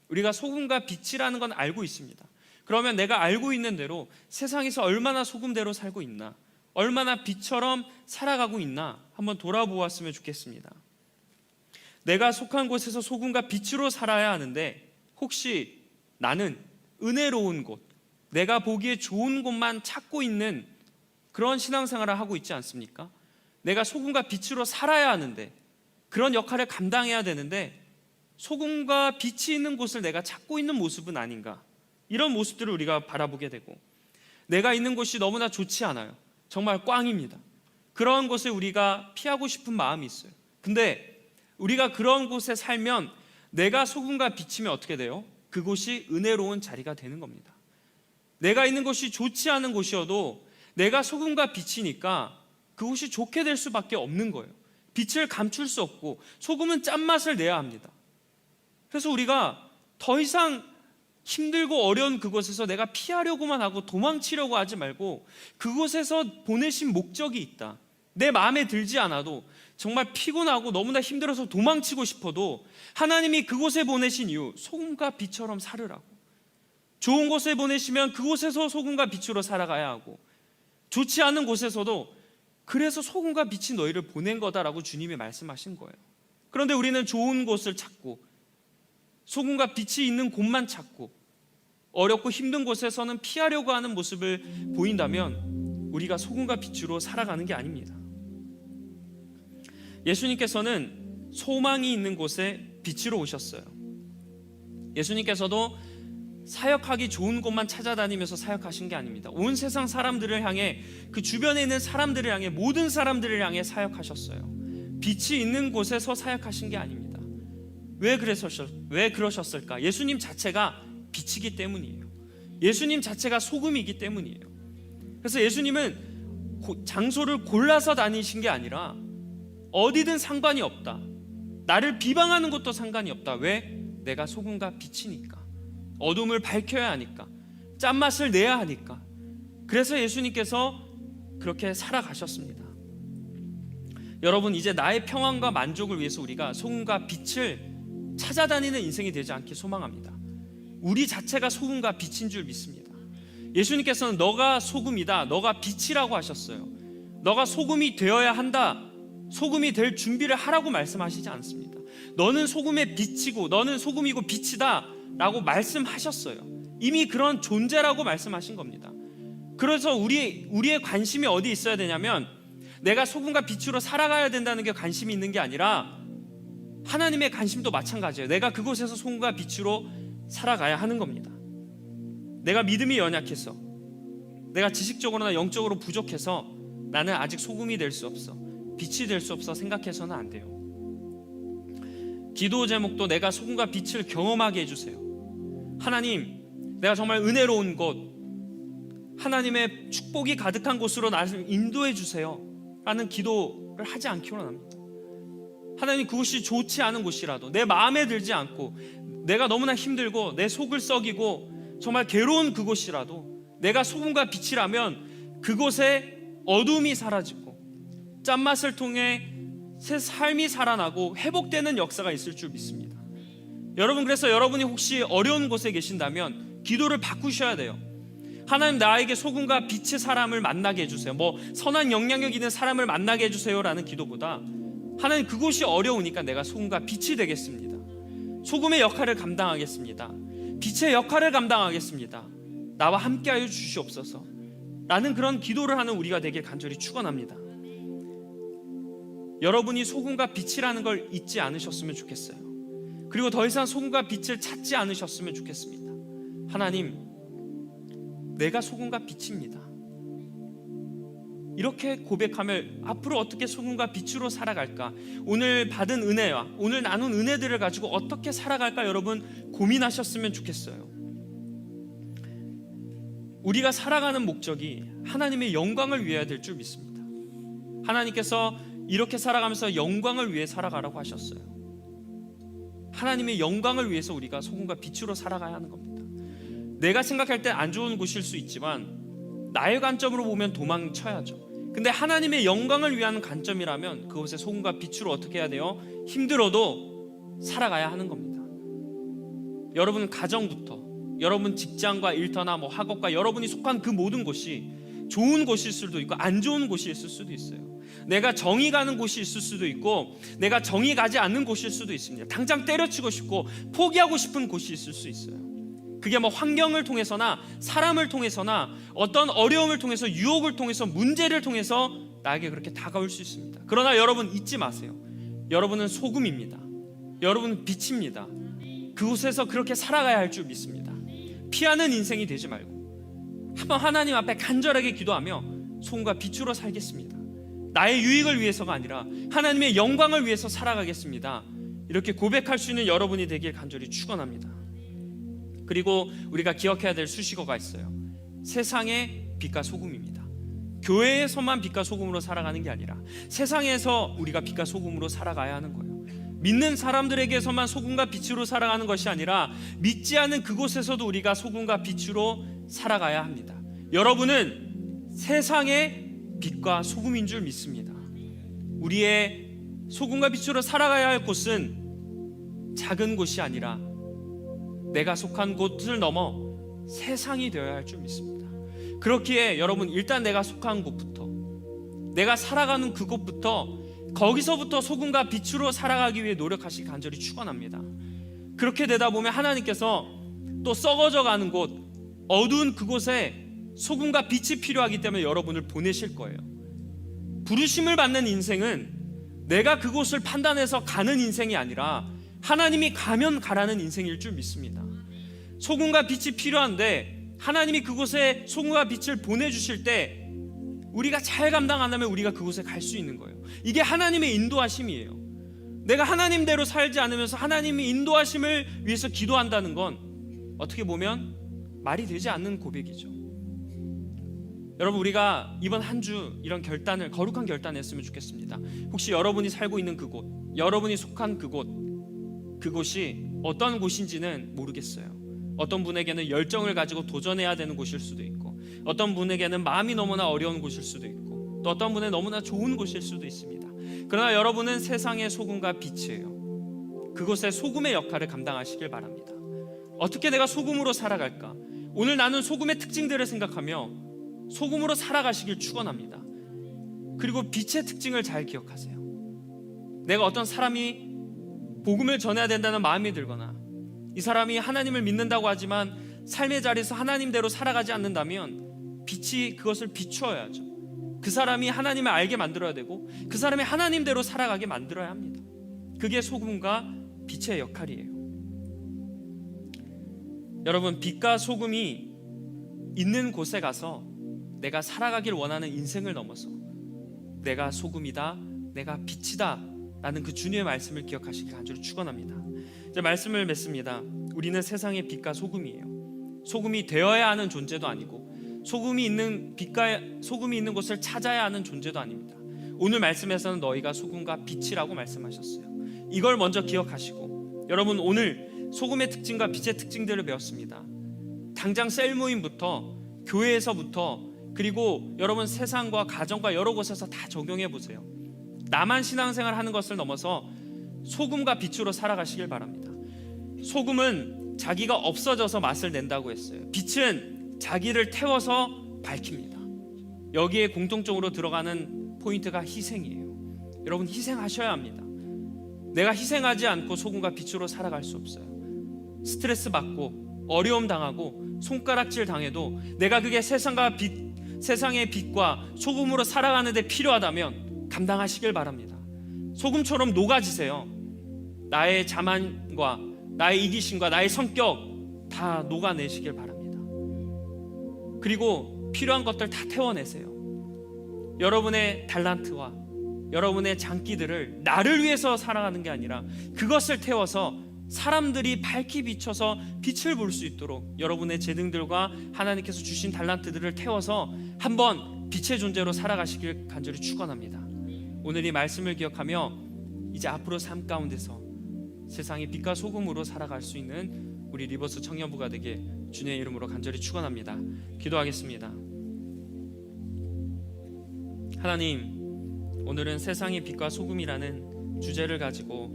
우리가 소금과 빛이라는 건 알고 있습니다. 그러면 내가 알고 있는 대로 세상에서 얼마나 소금대로 살고 있나, 얼마나 빛처럼 살아가고 있나 한번 돌아보았으면 좋겠습니다. 내가 속한 곳에서 소금과 빛으로 살아야 하는데 혹시 나는 은혜로운 곳, 내가 보기에 좋은 곳만 찾고 있는 그런 신앙생활을 하고 있지 않습니까? 내가 소금과 빛으로 살아야 하는데, 그런 역할을 감당해야 되는데 소금과 빛이 있는 곳을 내가 찾고 있는 모습은 아닌가, 이런 모습들을 우리가 바라보게 되고, 내가 있는 곳이 너무나 좋지 않아요. 정말 꽝입니다. 그런 곳을 우리가 피하고 싶은 마음이 있어요. 근데 우리가 그런 곳에 살면 내가 소금과 빛이면 어떻게 돼요? 그곳이 은혜로운 자리가 되는 겁니다. 내가 있는 곳이 좋지 않은 곳이어도 내가 소금과 빛이니까 그곳이 좋게 될 수밖에 없는 거예요. 빛을 감출 수 없고 소금은 짠맛을 내야 합니다. 그래서 우리가 더 이상 힘들고 어려운 그곳에서 내가 피하려고만 하고 도망치려고 하지 말고, 그곳에서 보내신 목적이 있다. 내 마음에 들지 않아도, 정말 피곤하고 너무나 힘들어서 도망치고 싶어도 하나님이 그곳에 보내신 이유, 소금과 빛처럼 살으라고. 좋은 곳에 보내시면 그곳에서 소금과 빛으로 살아가야 하고, 좋지 않은 곳에서도 그래서 소금과 빛이 너희를 보낸 거다라고 주님이 말씀하신 거예요. 그런데 우리는 좋은 곳을 찾고 소금과 빛이 있는 곳만 찾고 어렵고 힘든 곳에서는 피하려고 하는 모습을 보인다면 우리가 소금과 빛으로 살아가는 게 아닙니다. 예수님께서는 소망이 있는 곳에 빛으로 오셨어요. 예수님께서도 사역하기 좋은 곳만 찾아다니면서 사역하신 게 아닙니다. 온 세상 사람들을 향해, 그 주변에 있는 사람들을 향해, 모든 사람들을 향해 사역하셨어요. 빛이 있는 곳에서 사역하신 게 아닙니다. 왜 그러셨을까? 예수님 자체가 빛이기 때문이에요. 예수님 자체가 소금이기 때문이에요. 그래서 예수님은 장소를 골라서 다니신 게 아니라 어디든 상관이 없다, 나를 비방하는 것도 상관이 없다. 왜? 내가 소금과 빛이니까, 어둠을 밝혀야 하니까, 짠맛을 내야 하니까. 그래서 예수님께서 그렇게 살아가셨습니다. 여러분, 이제 나의 평안과 만족을 위해서 우리가 소금과 빛을 찾아다니는 인생이 되지 않길 소망합니다. 우리 자체가 소금과 빛인 줄 믿습니다. 예수님께서는 너가 소금이다, 너가 빛이라고 하셨어요. 너가 소금이 되어야 한다, 소금이 될 준비를 하라고 말씀하시지 않습니다. 너는 소금의 빛이고 너는 소금이고 빛이다 라고 말씀하셨어요. 이미 그런 존재라고 말씀하신 겁니다. 그래서 우리의 관심이 어디 있어야 되냐면, 내가 소금과 빛으로 살아가야 된다는 게 관심이 있는 게 아니라 하나님의 관심도 마찬가지예요. 내가 그곳에서 소금과 빛으로 살아가야 하는 겁니다. 내가 믿음이 연약해서, 내가 지식적으로나 영적으로 부족해서 나는 아직 소금이 될 수 없어, 빛이 될 수 없어 생각해서는 안 돼요. 기도 제목도 내가 소금과 빛을 경험하게 해주세요. 하나님, 내가 정말 은혜로운 곳, 하나님의 축복이 가득한 곳으로 나를 인도해 주세요 라는 기도를 하지 않기 원합니다. 하나님, 그곳이 좋지 않은 곳이라도, 내 마음에 들지 않고 내가 너무나 힘들고 내 속을 썩이고 정말 괴로운 그곳이라도 내가 소금과 빛이라면 그곳에 어둠이 사라지고 짠맛을 통해 새 삶이 살아나고 회복되는 역사가 있을 줄 믿습니다. 여러분, 그래서 여러분이 혹시 어려운 곳에 계신다면 기도를 바꾸셔야 돼요. 하나님, 나에게 소금과 빛의 사람을 만나게 해주세요. 선한 영향력 있는 사람을 만나게 해주세요 라는 기도보다, 하나님, 그곳이 어려우니까 내가 소금과 빛이 되겠습니다. 소금의 역할을 감당하겠습니다. 빛의 역할을 감당하겠습니다. 나와 함께하여 주시옵소서 라는 그런 기도를 하는 우리가 되길 간절히 축원합니다. 여러분이 소금과 빛이라는 걸 잊지 않으셨으면 좋겠어요. 그리고 더 이상 소금과 빛을 찾지 않으셨으면 좋겠습니다. 하나님, 내가 소금과 빛입니다. 이렇게 고백하며 앞으로 어떻게 소금과 빛으로 살아갈까, 오늘 받은 은혜와 오늘 나눈 은혜들을 가지고 어떻게 살아갈까 여러분 고민하셨으면 좋겠어요. 우리가 살아가는 목적이 하나님의 영광을 위해야 될 줄 믿습니다. 하나님께서 이렇게 살아가면서 영광을 위해 살아가라고 하셨어요. 하나님의 영광을 위해서 우리가 소금과 빛으로 살아가야 하는 겁니다. 내가 생각할 때 안 좋은 곳일 수 있지만 나의 관점으로 보면 도망쳐야죠. 근데 하나님의 영광을 위한 관점이라면 그곳에 소금과 빛으로 어떻게 해야 돼요? 힘들어도 살아가야 하는 겁니다. 여러분 가정부터, 여러분 직장과 일터나 학업과 여러분이 속한 그 모든 곳이 좋은 곳일 수도 있고 안 좋은 곳이 있을 수도 있어요. 내가 정이 가는 곳이 있을 수도 있고 내가 정이 가지 않는 곳일 수도 있습니다. 당장 때려치고 싶고 포기하고 싶은 곳이 있을 수 있어요. 그게 환경을 통해서나 사람을 통해서나 어떤 어려움을 통해서, 유혹을 통해서, 문제를 통해서 나에게 그렇게 다가올 수 있습니다. 그러나 여러분 잊지 마세요. 여러분은 소금입니다. 여러분은 빛입니다. 그곳에서 그렇게 살아가야 할 줄 믿습니다. 피하는 인생이 되지 말고 한번 하나님 앞에 간절하게 기도하며 소금과 빛으로 살겠습니다. 나의 유익을 위해서가 아니라 하나님의 영광을 위해서 살아가겠습니다. 이렇게 고백할 수 있는 여러분이 되길 간절히 축원합니다. 그리고 우리가 기억해야 될 수식어가 있어요. 세상의 빛과 소금입니다. 교회에서만 빛과 소금으로 살아가는 게 아니라 세상에서 우리가 빛과 소금으로 살아가야 하는 거예요. 믿는 사람들에게서만 소금과 빛으로 살아가는 것이 아니라 믿지 않은 그곳에서도 우리가 소금과 빛으로 살아가야 합니다. 여러분은 세상의 빛과 소금인 줄 믿습니다. 우리의 소금과 빛으로 살아가야 할 곳은 작은 곳이 아니라 내가 속한 곳을 넘어 세상이 되어야 할 줄 믿습니다. 그렇기에 여러분 일단 내가 속한 곳부터, 내가 살아가는 그곳부터, 거기서부터 소금과 빛으로 살아가기 위해 노력하시기 간절히 축원합니다. 그렇게 되다 보면 하나님께서 또 썩어져 가는 곳, 어두운 그곳에 소금과 빛이 필요하기 때문에 여러분을 보내실 거예요. 부르심을 받는 인생은 내가 그곳을 판단해서 가는 인생이 아니라 하나님이 가면 가라는 인생일 줄 믿습니다. 소금과 빛이 필요한데 하나님이 그곳에 소금과 빛을 보내주실 때 우리가 잘 감당 안 하면 우리가 그곳에 갈 수 있는 거예요. 이게 하나님의 인도하심이에요. 내가 하나님대로 살지 않으면서 하나님의 인도하심을 위해서 기도한다는 건 어떻게 보면 말이 되지 않는 고백이죠. 여러분 우리가 이번 한 주 이런 결단을, 거룩한 결단을 했으면 좋겠습니다. 혹시 여러분이 살고 있는 그곳, 여러분이 속한 그곳이 어떤 곳인지는 모르겠어요. 어떤 분에게는 열정을 가지고 도전해야 되는 곳일 수도 있고, 어떤 분에게는 마음이 너무나 어려운 곳일 수도 있고, 또 어떤 분은 너무나 좋은 곳일 수도 있습니다. 그러나 여러분은 세상의 소금과 빛이에요. 그곳의 소금의 역할을 감당하시길 바랍니다. 어떻게 내가 소금으로 살아갈까? 오늘 나는 소금의 특징들을 생각하며 소금으로 살아가시길 축원합니다. 그리고 빛의 특징을 잘 기억하세요. 내가 어떤 사람이 복음을 전해야 된다는 마음이 들거나 이 사람이 하나님을 믿는다고 하지만 삶의 자리에서 하나님대로 살아가지 않는다면 빛이 그것을 비추어야죠. 그 사람이 하나님을 알게 만들어야 되고 그 사람이 하나님대로 살아가게 만들어야 합니다. 그게 소금과 빛의 역할이에요. 여러분 빛과 소금이 있는 곳에 가서 내가 살아가길 원하는 인생을 넘어서 내가 소금이다, 내가 빛이다 라는 그 주님의 말씀을 기억하시길 간절히 축원합니다. 이제 말씀을 맺습니다. 우리는 세상의 빛과 소금이에요. 소금이 되어야 하는 존재도 아니고 소금이 있는 곳을 찾아야 하는 존재도 아닙니다. 오늘 말씀에서는 너희가 소금과 빛이라고 말씀하셨어요. 이걸 먼저 기억하시고 여러분 오늘 소금의 특징과 빛의 특징들을 배웠습니다. 당장 셀 모임부터 교회에서부터 그리고 여러분 세상과 가정과 여러 곳에서 다 적용해 보세요. 나만 신앙생활 하는 것을 넘어서 소금과 빛으로 살아가시길 바랍니다. 소금은 자기가 없어져서 맛을 낸다고 했어요. 빛은 자기를 태워서 밝힙니다. 여기에 공통적으로 들어가는 포인트가 희생이에요. 여러분 희생하셔야 합니다. 내가 희생하지 않고 소금과 빛으로 살아갈 수 없어요. 스트레스 받고 어려움 당하고 손가락질 당해도 내가 그게 세상의 빛과 소금으로 살아가는 데 필요하다면 감당하시길 바랍니다. 소금처럼 녹아지세요. 나의 자만과 나의 이기심과 나의 성격 다 녹아내시길 바랍니다. 그리고 필요한 것들 다 태워내세요. 여러분의 달란트와 여러분의 장기들을 나를 위해서 살아가는 게 아니라 그것을 태워서 사람들이 밝히 비춰서 빛을 볼 수 있도록 여러분의 재능들과 하나님께서 주신 달란트들을 태워서 한번 빛의 존재로 살아가시길 간절히 축원합니다. 오늘 이 말씀을 기억하며 이제 앞으로 삶 가운데서 세상의 빛과 소금으로 살아갈 수 있는 우리 리버스 청년부가 되게 주님의 이름으로 간절히 축원합니다. 기도하겠습니다. 하나님, 오늘은 세상의 빛과 소금이라는 주제를 가지고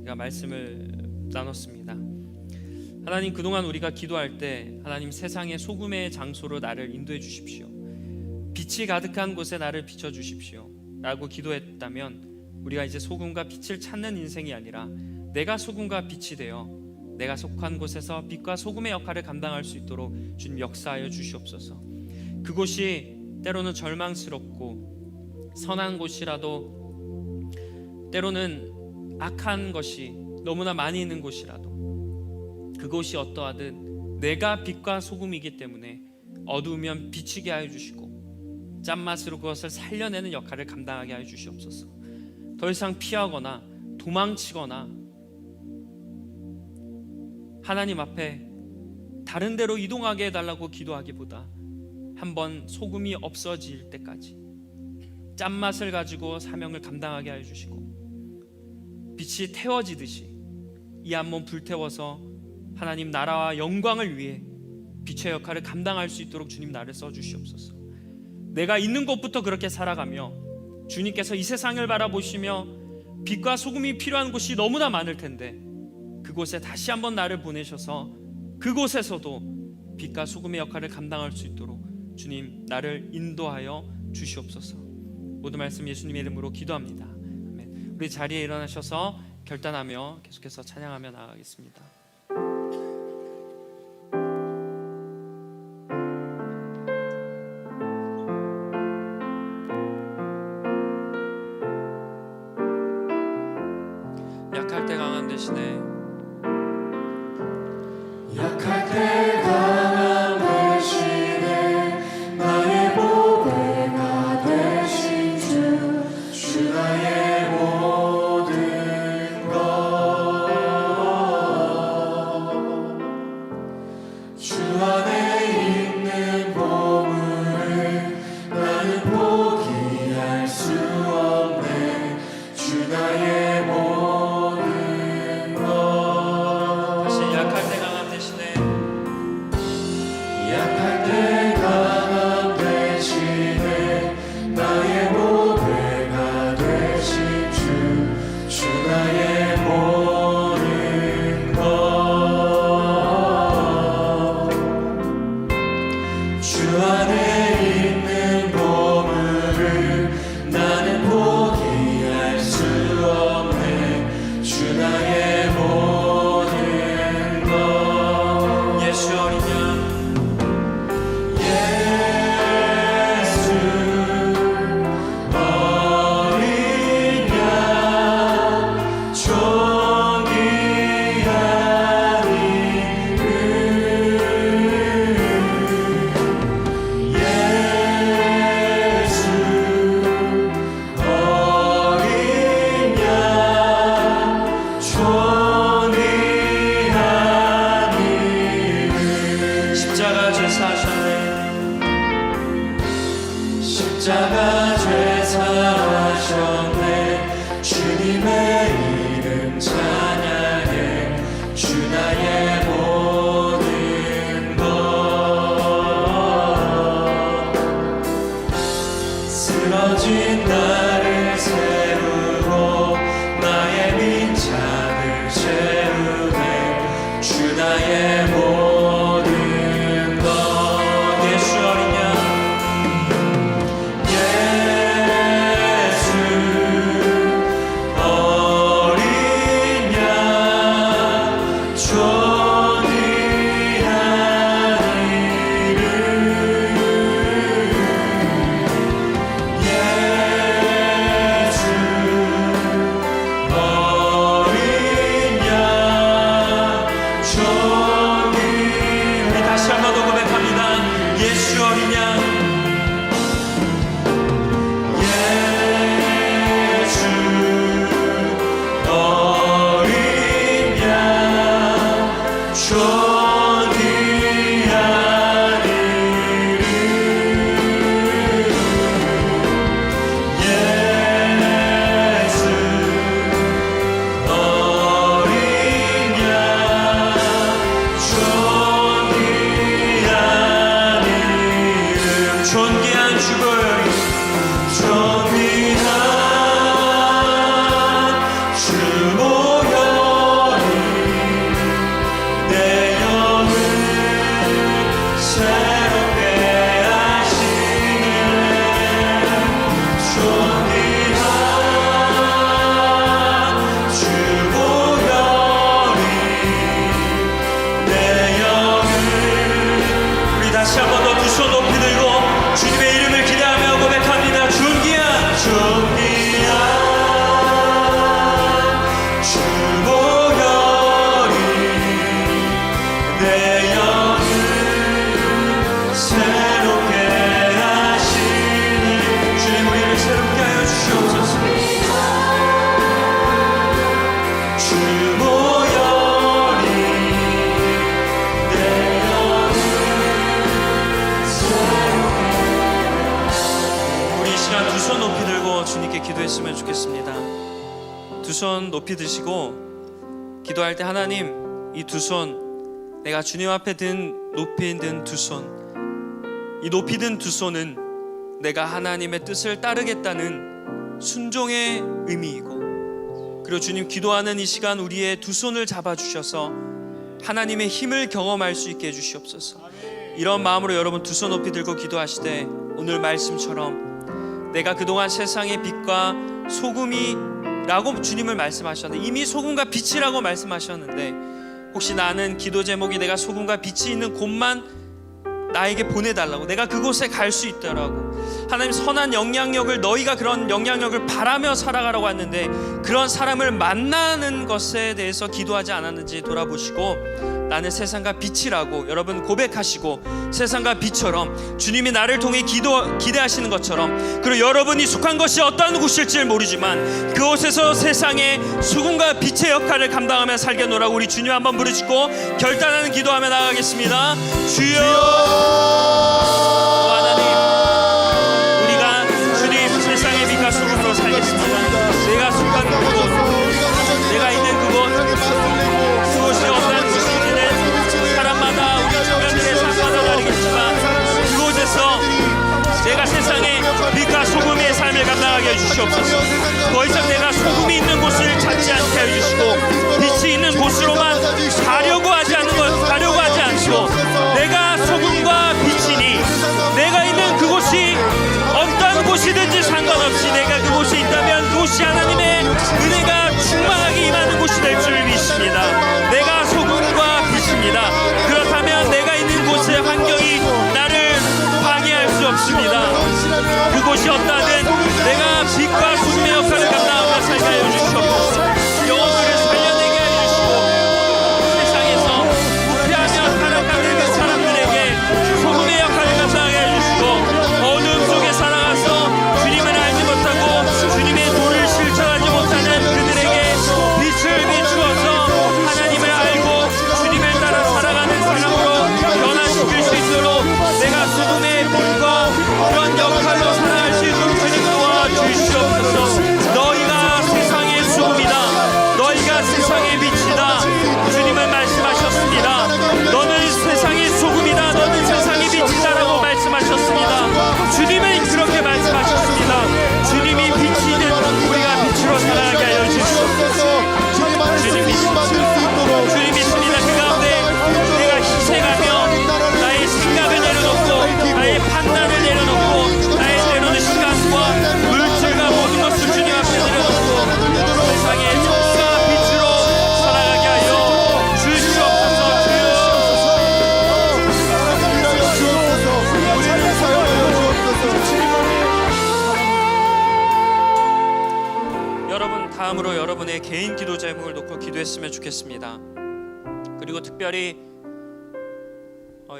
우리가 말씀을 나눴습니다. 하나님, 그동안 우리가 기도할 때 하나님 세상의 소금의 장소로 나를 인도해 주십시오. 빛이 가득한 곳에 나를 비춰 주십시오 라고 기도했다면 우리가 이제 소금과 빛을 찾는 인생이 아니라 내가 소금과 빛이 되어 내가 속한 곳에서 빛과 소금의 역할을 감당할 수 있도록 주님 역사하여 주시옵소서. 그곳이 때로는 절망스럽고 선한 곳이라도 때로는 악한 것이 너무나 많이 있는 곳이라도 그곳이 어떠하든 내가 빛과 소금이기 때문에 어두우면 비치게 하여 주시고 짠맛으로 그것을 살려내는 역할을 감당하게 하여 주시옵소서. 더 이상 피하거나 도망치거나 하나님 앞에 다른 데로 이동하게 해달라고 기도하기보다 한번 소금이 없어질 때까지 짠맛을 가지고 사명을 감당하게 하여 주시고 빛이 태워지듯이 이 한 몸 불태워서 하나님 나라와 영광을 위해 빛의 역할을 감당할 수 있도록 주님 나를 써주시옵소서. 내가 있는 곳부터 그렇게 살아가며 주님께서 이 세상을 바라보시며 빛과 소금이 필요한 곳이 너무나 많을 텐데 그곳에 다시 한번 나를 보내셔서 그곳에서도 빛과 소금의 역할을 감당할 수 있도록 주님 나를 인도하여 주시옵소서. 모든 말씀 예수님의 이름으로 기도합니다. 아멘. 우리 자리에 일어나셔서 결단하며 계속해서 찬양하며 나아가겠습니다. 약할 때 강한 대신에 약할 때 강한 대신에 나의 보배가 되신 주 나의 모든 것 주 안에 있는 보물을 나는 포기할 수 없네. 주 나의 모든 것 다시 약할 때 강한 대신에 약할 때 강함 대신에 나의 보배가 되신 주 나의 모든 것 주 안에 있는 보물을 나는 포기할 수 없네. 주 나의 모든 것 예수 어린 양 예수 어린 양 존귀한 이름 예수 어린 양 존귀한 이름 십자가 죄사 하셨네. 십자가 죄사하셨네. 주님의 이름 찬양해. 주 나의 모든 것 쓰러진 나를 세우고 나의 민창을 채우네. 주 나의 모든 것 예수 어린 양 예수 어린 양 존귀한 이름 예수 어린 양 존귀한 이름 예수 어린 양 존귀한 이름 예수 어린 양 존귀한 이름 예수 어린 양 존귀한 이름 예수 어린 양 존귀한 이름 예수 어린 양 존귀한 이름 주보혈이 존귀한 주보혈이 내 영을 새롭게 하시네. 존귀한 주보혈이 내 영을. 우리 다시 한 번 더 두 손 높이 들고 주님의 이름을 기대하며 고백합니다. 존귀한 주보혈이 내 영을 새롭게 하시니. 주님 우리를 새롭게 하여 주시옵소서. 주보혈이 내 영을 우리 이 시간 두 손 높이 들고 주님께 기도했으면 좋겠습니다. 두 손 높이 드시고 기도할 때 하나님, 이 두 손, 내가 주님 앞에 높이 든 두 손, 이 높이 든 두 손은 내가 하나님의 뜻을 따르겠다는 순종의 의미이고, 그리고 주님 기도하는 이 시간 우리의 두 손을 잡아주셔서 하나님의 힘을 경험할 수 있게 해주시옵소서. 이런 마음으로 여러분 두 손 높이 들고 기도하시되 오늘 말씀처럼 내가 그동안 세상의 빛과 소금이라고 주님을 말씀하셨는데, 이미 소금과 빛이라고 말씀하셨는데, 혹시 나는 기도 제목이 내가 소금과 빛이 있는 곳만 나에게 보내달라고, 내가 그곳에 갈 수 있더라고, 하나님 선한 영향력을, 너희가 그런 영향력을 바라며 살아가라고 하는데 그런 사람을 만나는 것에 대해서 기도하지 않았는지 돌아보시고, 나는 세상과 빛이라고 여러분 고백하시고, 세상과 빛처럼 주님이 나를 통해 기대하시는 것처럼, 그리고 여러분이 속한 것이 어떠한 곳일지 모르지만 그곳에서 세상의 수금과 빛의 역할을 감당하며 살게노라고 우리 주님 한번 부르시고 결단하는 기도하며 나가겠습니다. 주여. 하나님, 우리가 주님 세상의 빛과 소금으로 살겠습니다. 내가 속한 그곳, 내가 있는 그곳, 그곳이 어떠한 곳이든 사람마다 우리 주변들의 삶마다 다르겠지만 그곳에서 내가 세상의 빛과 소금의 삶을 감당하게 해주시옵소서. 더 이상 내가 소금이 있는 곳을 찾지 않게 해주시고 빛이 있는 곳으로만 가려고 하지 않고, 내가 소금과 빛이니 내가 있는 그곳이 어떤 곳이든지 상관없이 내가 그곳에 있다면 그곳이 하나님의 은혜가 충만하게 임하는 곳이 될 줄 믿습니다. 내가 소금과 빛입니다. 그렇다면 내가 있는 곳의 환경이 나를 방해할 수 없습니다. 그곳이 어떠하든 내가 빛과 소금의 역할을 감당하며 살게 하여 주시옵소서. 영혼을 살려내게 하여 주시고 세상에서 부패하며 타락하는 그 사람들에게 소금의 역할을 감당하게 하여 주시고, 어두움 속에 살아가서 주님을 알지 못하고 주님의 도를 실천하지 못하는 그들에게 빛을 비추어서 하나님을 알고 주님을 따라 살아가는 사람으로 변화시킬 수 있도록 내가 소금의 빛과 그런 역할로 살아갈 수 있도록 주님 도와주시옵소서. 너희가 세상의 소금이다, 너희가 세상의 빛이다, 주님은 말씀하셨습니다. 너는 세상의 소금이다, 너는 세상의 빛이다라고 말씀하셨습니다. 주님은 그렇게 말씀하셨습니다. 주님이 빛이든 우리가 빛으로 살아가게 하여 주시옵소서. 주님 믿습니다. 주님 믿습니다. 그 가운데 내가 희생하며 나의 생각을 내려놓고 나의 판단을 내려놓고 나의 때로는 시간과 물질과 모든 것을 주님 앞에 내려놓고 세상의 빛과 빛으로 살아가게 하여 주시옵소서. 여러분, 다음으로 여러분의 개인 기도 제목을 놓고 기도했으면 좋겠습니다. 그리고 특별히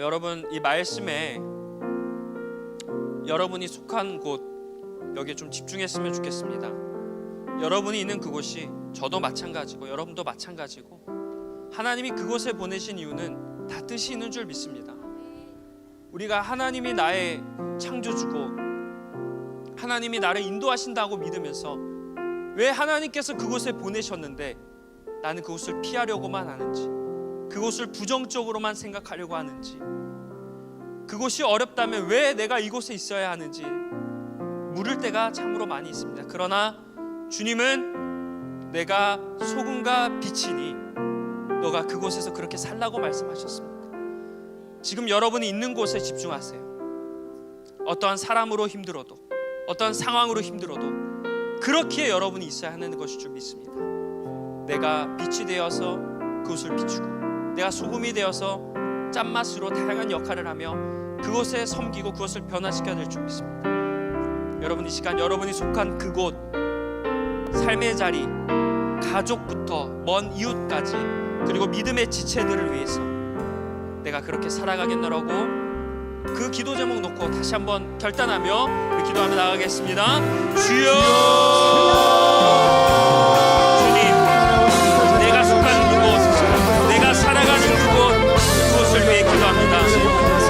여러분 이 말씀에 여러분이 속한 곳, 여기에 좀 집중했으면 좋겠습니다. 여러분이 있는 그곳이 저도 마찬가지고 여러분도 마찬가지고 하나님이 그곳에 보내신 이유는 다 뜻이 있는 줄 믿습니다. 우리가 하나님이 나의 창조주고 하나님이 나를 인도하신다고 믿으면서 왜 하나님께서 그곳에 보내셨는데 나는 그곳을 피하려고만 하는지, 그곳을 부정적으로만 생각하려고 하는지, 그곳이 어렵다면 왜 내가 이곳에 있어야 하는지 물을 때가 참으로 많이 있습니다. 그러나 주님은 내가 소금과 빛이니 너가 그곳에서 그렇게 살라고 말씀하셨습니다. 지금 여러분이 있는 곳에 집중하세요. 어떠한 사람으로 힘들어도, 어떠한 상황으로 힘들어도 그렇기에 여러분이 있어야 하는 것일 줄 믿습니다. 내가 빛이 되어서 그곳을 비추고, 내가 소금이 되어서 짠맛으로 다양한 역할을 하며 그곳에 섬기고 그것을 변화시켜야 될 줄 믿습니다. 여러분, 이 시간 여러분이 속한 그곳, 삶의 자리, 가족부터 먼 이웃까지, 그리고 믿음의 지체들을 위해서 내가 그렇게 살아가겠노라고 그 기도 제목 놓고 다시 한번 결단하며 그 기도하며 나가겠습니다. 주여, 주님, 내가 속한 그곳, 내가 살아가는 그곳을 위해 기도합니다.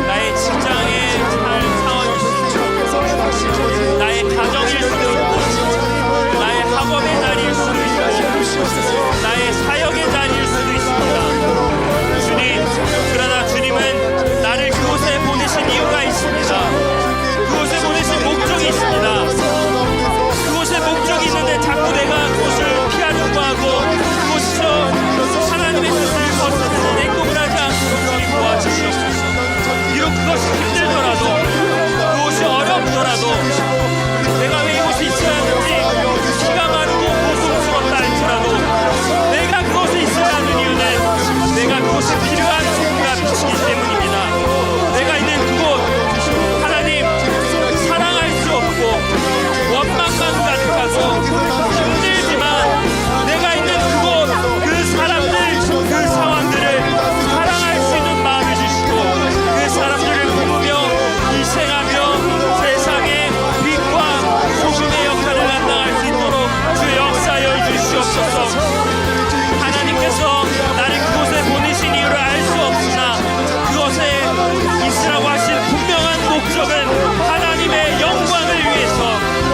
나의 직장의 상황일 수도 있고, 나의 가정일 수도 있고, 나의 학업의 자리일 수도 있고, 나의 사역의 자리일 수도 있습니다. 주님, 그러나 주님은 나를 그곳에 보내신 이유가 있습니다. 그곳에 보내신 목적이 있습니다. 그곳에 목적이 있는데 자꾸 내가 그곳을 피하려고 하고 그곳에서 하나님의 뜻을 벗어나서 냉동을 하지 않도록 주님 도와주시옵소서. 비록 그것이 힘들더라도, 그곳이 어렵더라도, 내가 왜 이곳에 있어야 하는지 피가 마르고 고통스럽다 할지라도 내가 그곳에 있어야 하는 이유는 내가 그곳에 필요한 소금과 빛이기 때문입니다. 내가 있는 그곳, 하나님, 사랑할 수 없고 원망만 가득하고 힘들지만 내가 있는 그곳, 그 사람들, 그 상황들을 사랑할 수 있는 마음을 주시고 그 사람들을 품으며 희생하며 세상의 빛과 소금의 역할을 감당할 수 있도록 주 역사여 주시옵소서. 하나님께서 나를 그곳에 보내신 이유를 알 수 없으나 그곳에 있으라고 하신 분명한 목적은 하나님의 영광을 위해서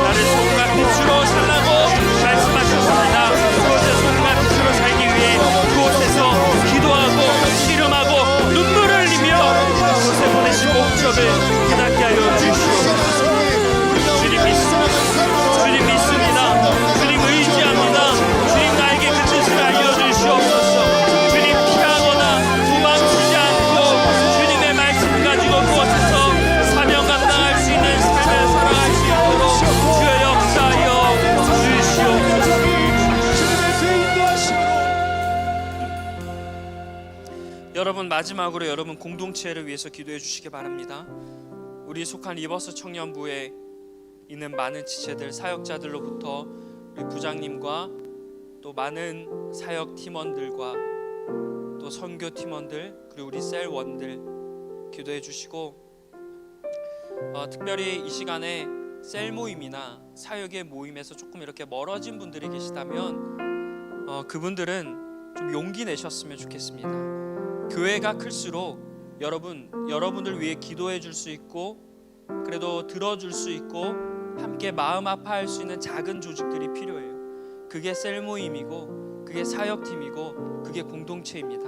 나를 소금과 빛으로 살라고 말씀하셨습니다. 그곳에 소금과 빛으로 살기 위해 그곳에서 기도하고 씨름하고 눈물을 흘리며 그곳에 보내신 목적을 깨닫게 하여 주시옵소서. 주님 믿습니다. 주님 믿습니다. 주님 의지합니다. 주님 나에게 그 뜻을 알려주시옵소서. 주님 피하거나 도망치지 않고 주님의 말씀 가지고 그곳에서 사명 감당할 수 있는 삶을 살아갈 수 있도록 주의 역사하여 주시옵소서. 여러분, 마지막으로 여러분 공동체를 위해서 기도해 주시기 바랍니다. 우리 속한 리버스 청년부에 있는 많은 지체들, 사역자들로부터 우리 부장님과 또 많은 사역 팀원들과 또 선교 팀원들, 그리고 우리 셀원들 기도해 주시고, 특별히 이 시간에 셀 모임이나 사역의 모임에서 조금 이렇게 멀어진 분들이 계시다면 그분들은 좀 용기 내셨으면 좋겠습니다. 교회가 클수록 여러분들 위해 기도해 줄 수 있고, 그래도 들어줄 수 있고, 함께 마음 아파할 수 있는 작은 조직들이 필요해요. 그게 셀 모임이고, 그게 사역팀이고, 그게 공동체입니다.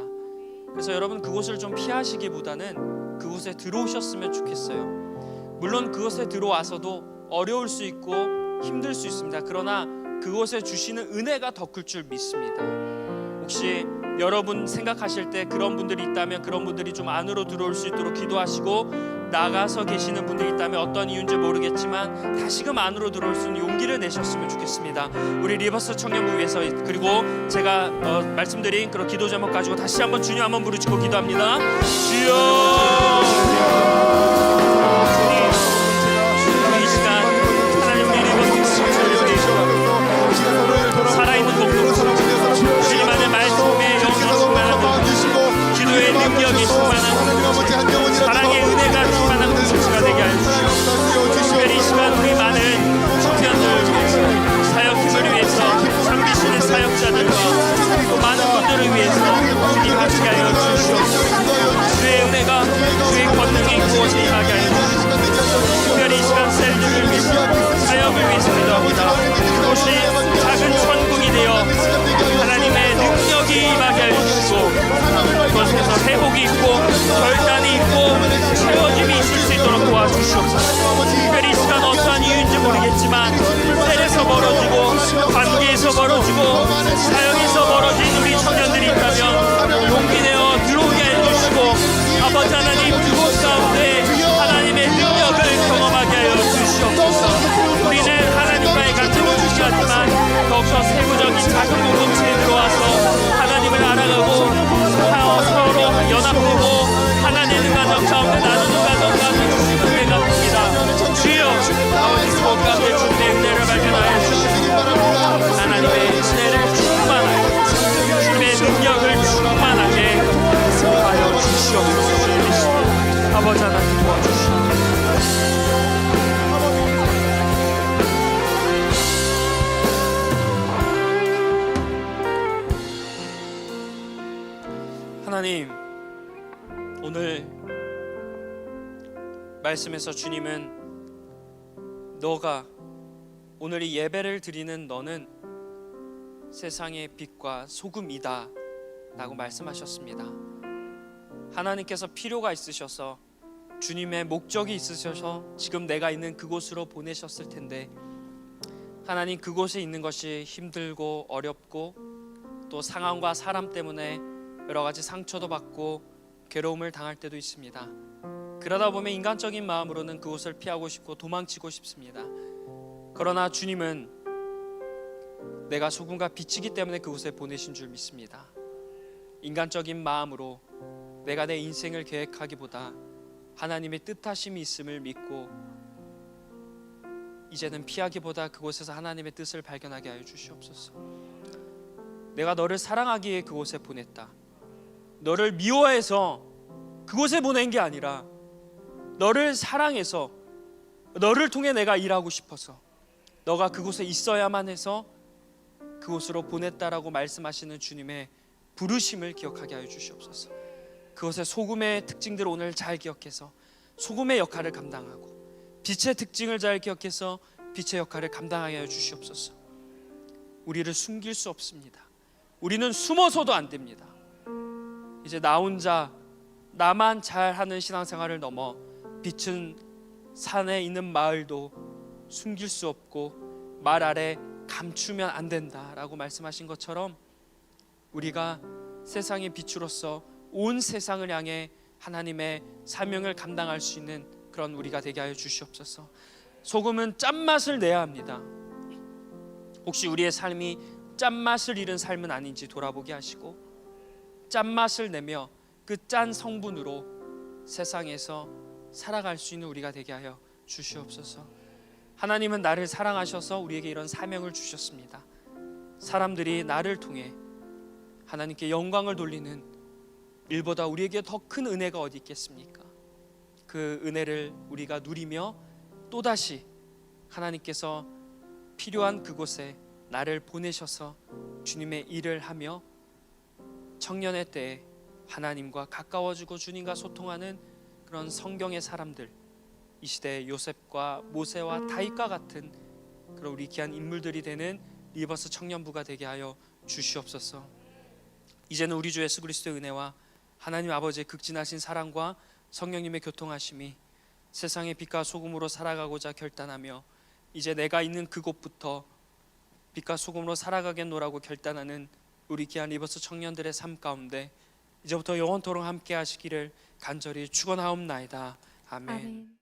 그래서 여러분, 그곳을 좀 피하시기보다는 그곳에 들어오셨으면 좋겠어요. 물론 그곳에 들어와서도 어려울 수 있고 힘들 수 있습니다. 그러나 그곳에 주시는 은혜가 더 클 줄 믿습니다. 혹시 여러분 생각하실 때 그런 분들이 있다면 그런 분들이 좀 안으로 들어올 수 있도록 기도하시고, 나가서 계시는 분들이 있다면 어떤 이유인지 모르겠지만 다시금 안으로 들어올 수 있는 용기를 내셨으면 좋겠습니다. 우리 리버스 청년부 위해서, 그리고 제가 말씀드린 그런 기도 제목 가지고 다시 한번 주님 한번 부르짖고 기도합니다. 주여, 이 시간 하나님 우리 리버스 청년부를 위해서 살아있는 공동체, 주님 안에 말씀의 영이 충만한 공동체, 기도의 능력이 충만한 공동체, 사랑의 은혜가 충만한 공동체가 되게 하여 주시옵소서. 특별히 이 시간 우리 많은 청년들을 위해서, 사역팀을 위해서, 섬기시는 사역자들과 또 많은 분들을 위해서 주님 함께 하여 주시옵소서. 주의 은혜가, 주의 권능이 그곳에 임하게 말씀에서 주님은 너가 오늘 이 예배를 드리는 너는 세상의 빛과 소금이다 라고 말씀하셨습니다. 하나님께서 필요가 있으셔서 주님의 목적이 있으셔서 지금 내가 있는 그곳으로 보내셨을 텐데 하나님 그곳에 있는 것이 힘들고 어렵고 또 상황과 사람 때문에 여러 가지 상처도 받고 괴로움을 당할 때도 있습니다. 그러다 보면 인간적인 마음으로는 그곳을 피하고 싶고 도망치고 싶습니다. 그러나 주님은 내가 소금과 빛이기 때문에 그곳에 보내신 줄 믿습니다. 인간적인 마음으로 내가 내 인생을 계획하기보다 하나님의 뜻하심이 있음을 믿고 이제는 피하기보다 그곳에서 하나님의 뜻을 발견하게 하여 주시옵소서. 내가 너를 사랑하기에 그곳에 보냈다. 너를 미워해서 그곳에 보낸 게 아니라 너를 사랑해서 너를 통해 내가 일하고 싶어서 너가 그곳에 있어야만 해서 그곳으로 보냈다라고 말씀하시는 주님의 부르심을 기억하게 하여 주시옵소서. 그것의 소금의 특징들을 오늘 잘 기억해서 소금의 역할을 감당하고 빛의 특징을 잘 기억해서 빛의 역할을 감당하게 하여 주시옵소서. 우리를 숨길 수 없습니다. 우리는 숨어서도 안 됩니다. 이제 나 혼자 나만 잘하는 신앙생활을 넘어 빛은 산에 있는 마을도 숨길 수 없고 말 아래 감추면 안 된다라고 말씀하신 것처럼 우리가 세상의 빛으로서 온 세상을 향해 하나님의 사명을 감당할 수 있는 그런 우리가 되게 하여 주시옵소서. 소금은 짠맛을 내야 합니다. 혹시 우리의 삶이 짠맛을 잃은 삶은 아닌지 돌아보게 하시고 짠맛을 내며 그 짠 성분으로 세상에서 살아갈 수 있는 우리가 되게 하여 주시옵소서. 하나님은 나를 사랑하셔서 우리에게 이런 사명을 주셨습니다. 사람들이 나를 통해 하나님께 영광을 돌리는 일보다 우리에게 더 큰 은혜가 어디 있겠습니까? 그 은혜를 우리가 누리며 또다시 하나님께서 필요한 그곳에 나를 보내셔서 주님의 일을 하며 청년의 때에 하나님과 가까워지고 주님과 소통하는 그런 성경의 사람들, 이 시대의 요셉과 모세와 다윗과 같은 그런 우리 귀한 인물들이 되는 리버스 청년부가 되게 하여 주시옵소서. 이제는 우리 주 예수 그리스도의 은혜와 하나님 아버지의 극진하신 사랑과 성령님의 교통하심이 세상의 빛과 소금으로 살아가고자 결단하며 이제 내가 있는 그곳부터 빛과 소금으로 살아가겠노라고 결단하는 우리 귀한 리버스 청년들의 삶 가운데 이제부터 영원토록 함께 하시기를 간절히 축원하옵나이다. 아멘.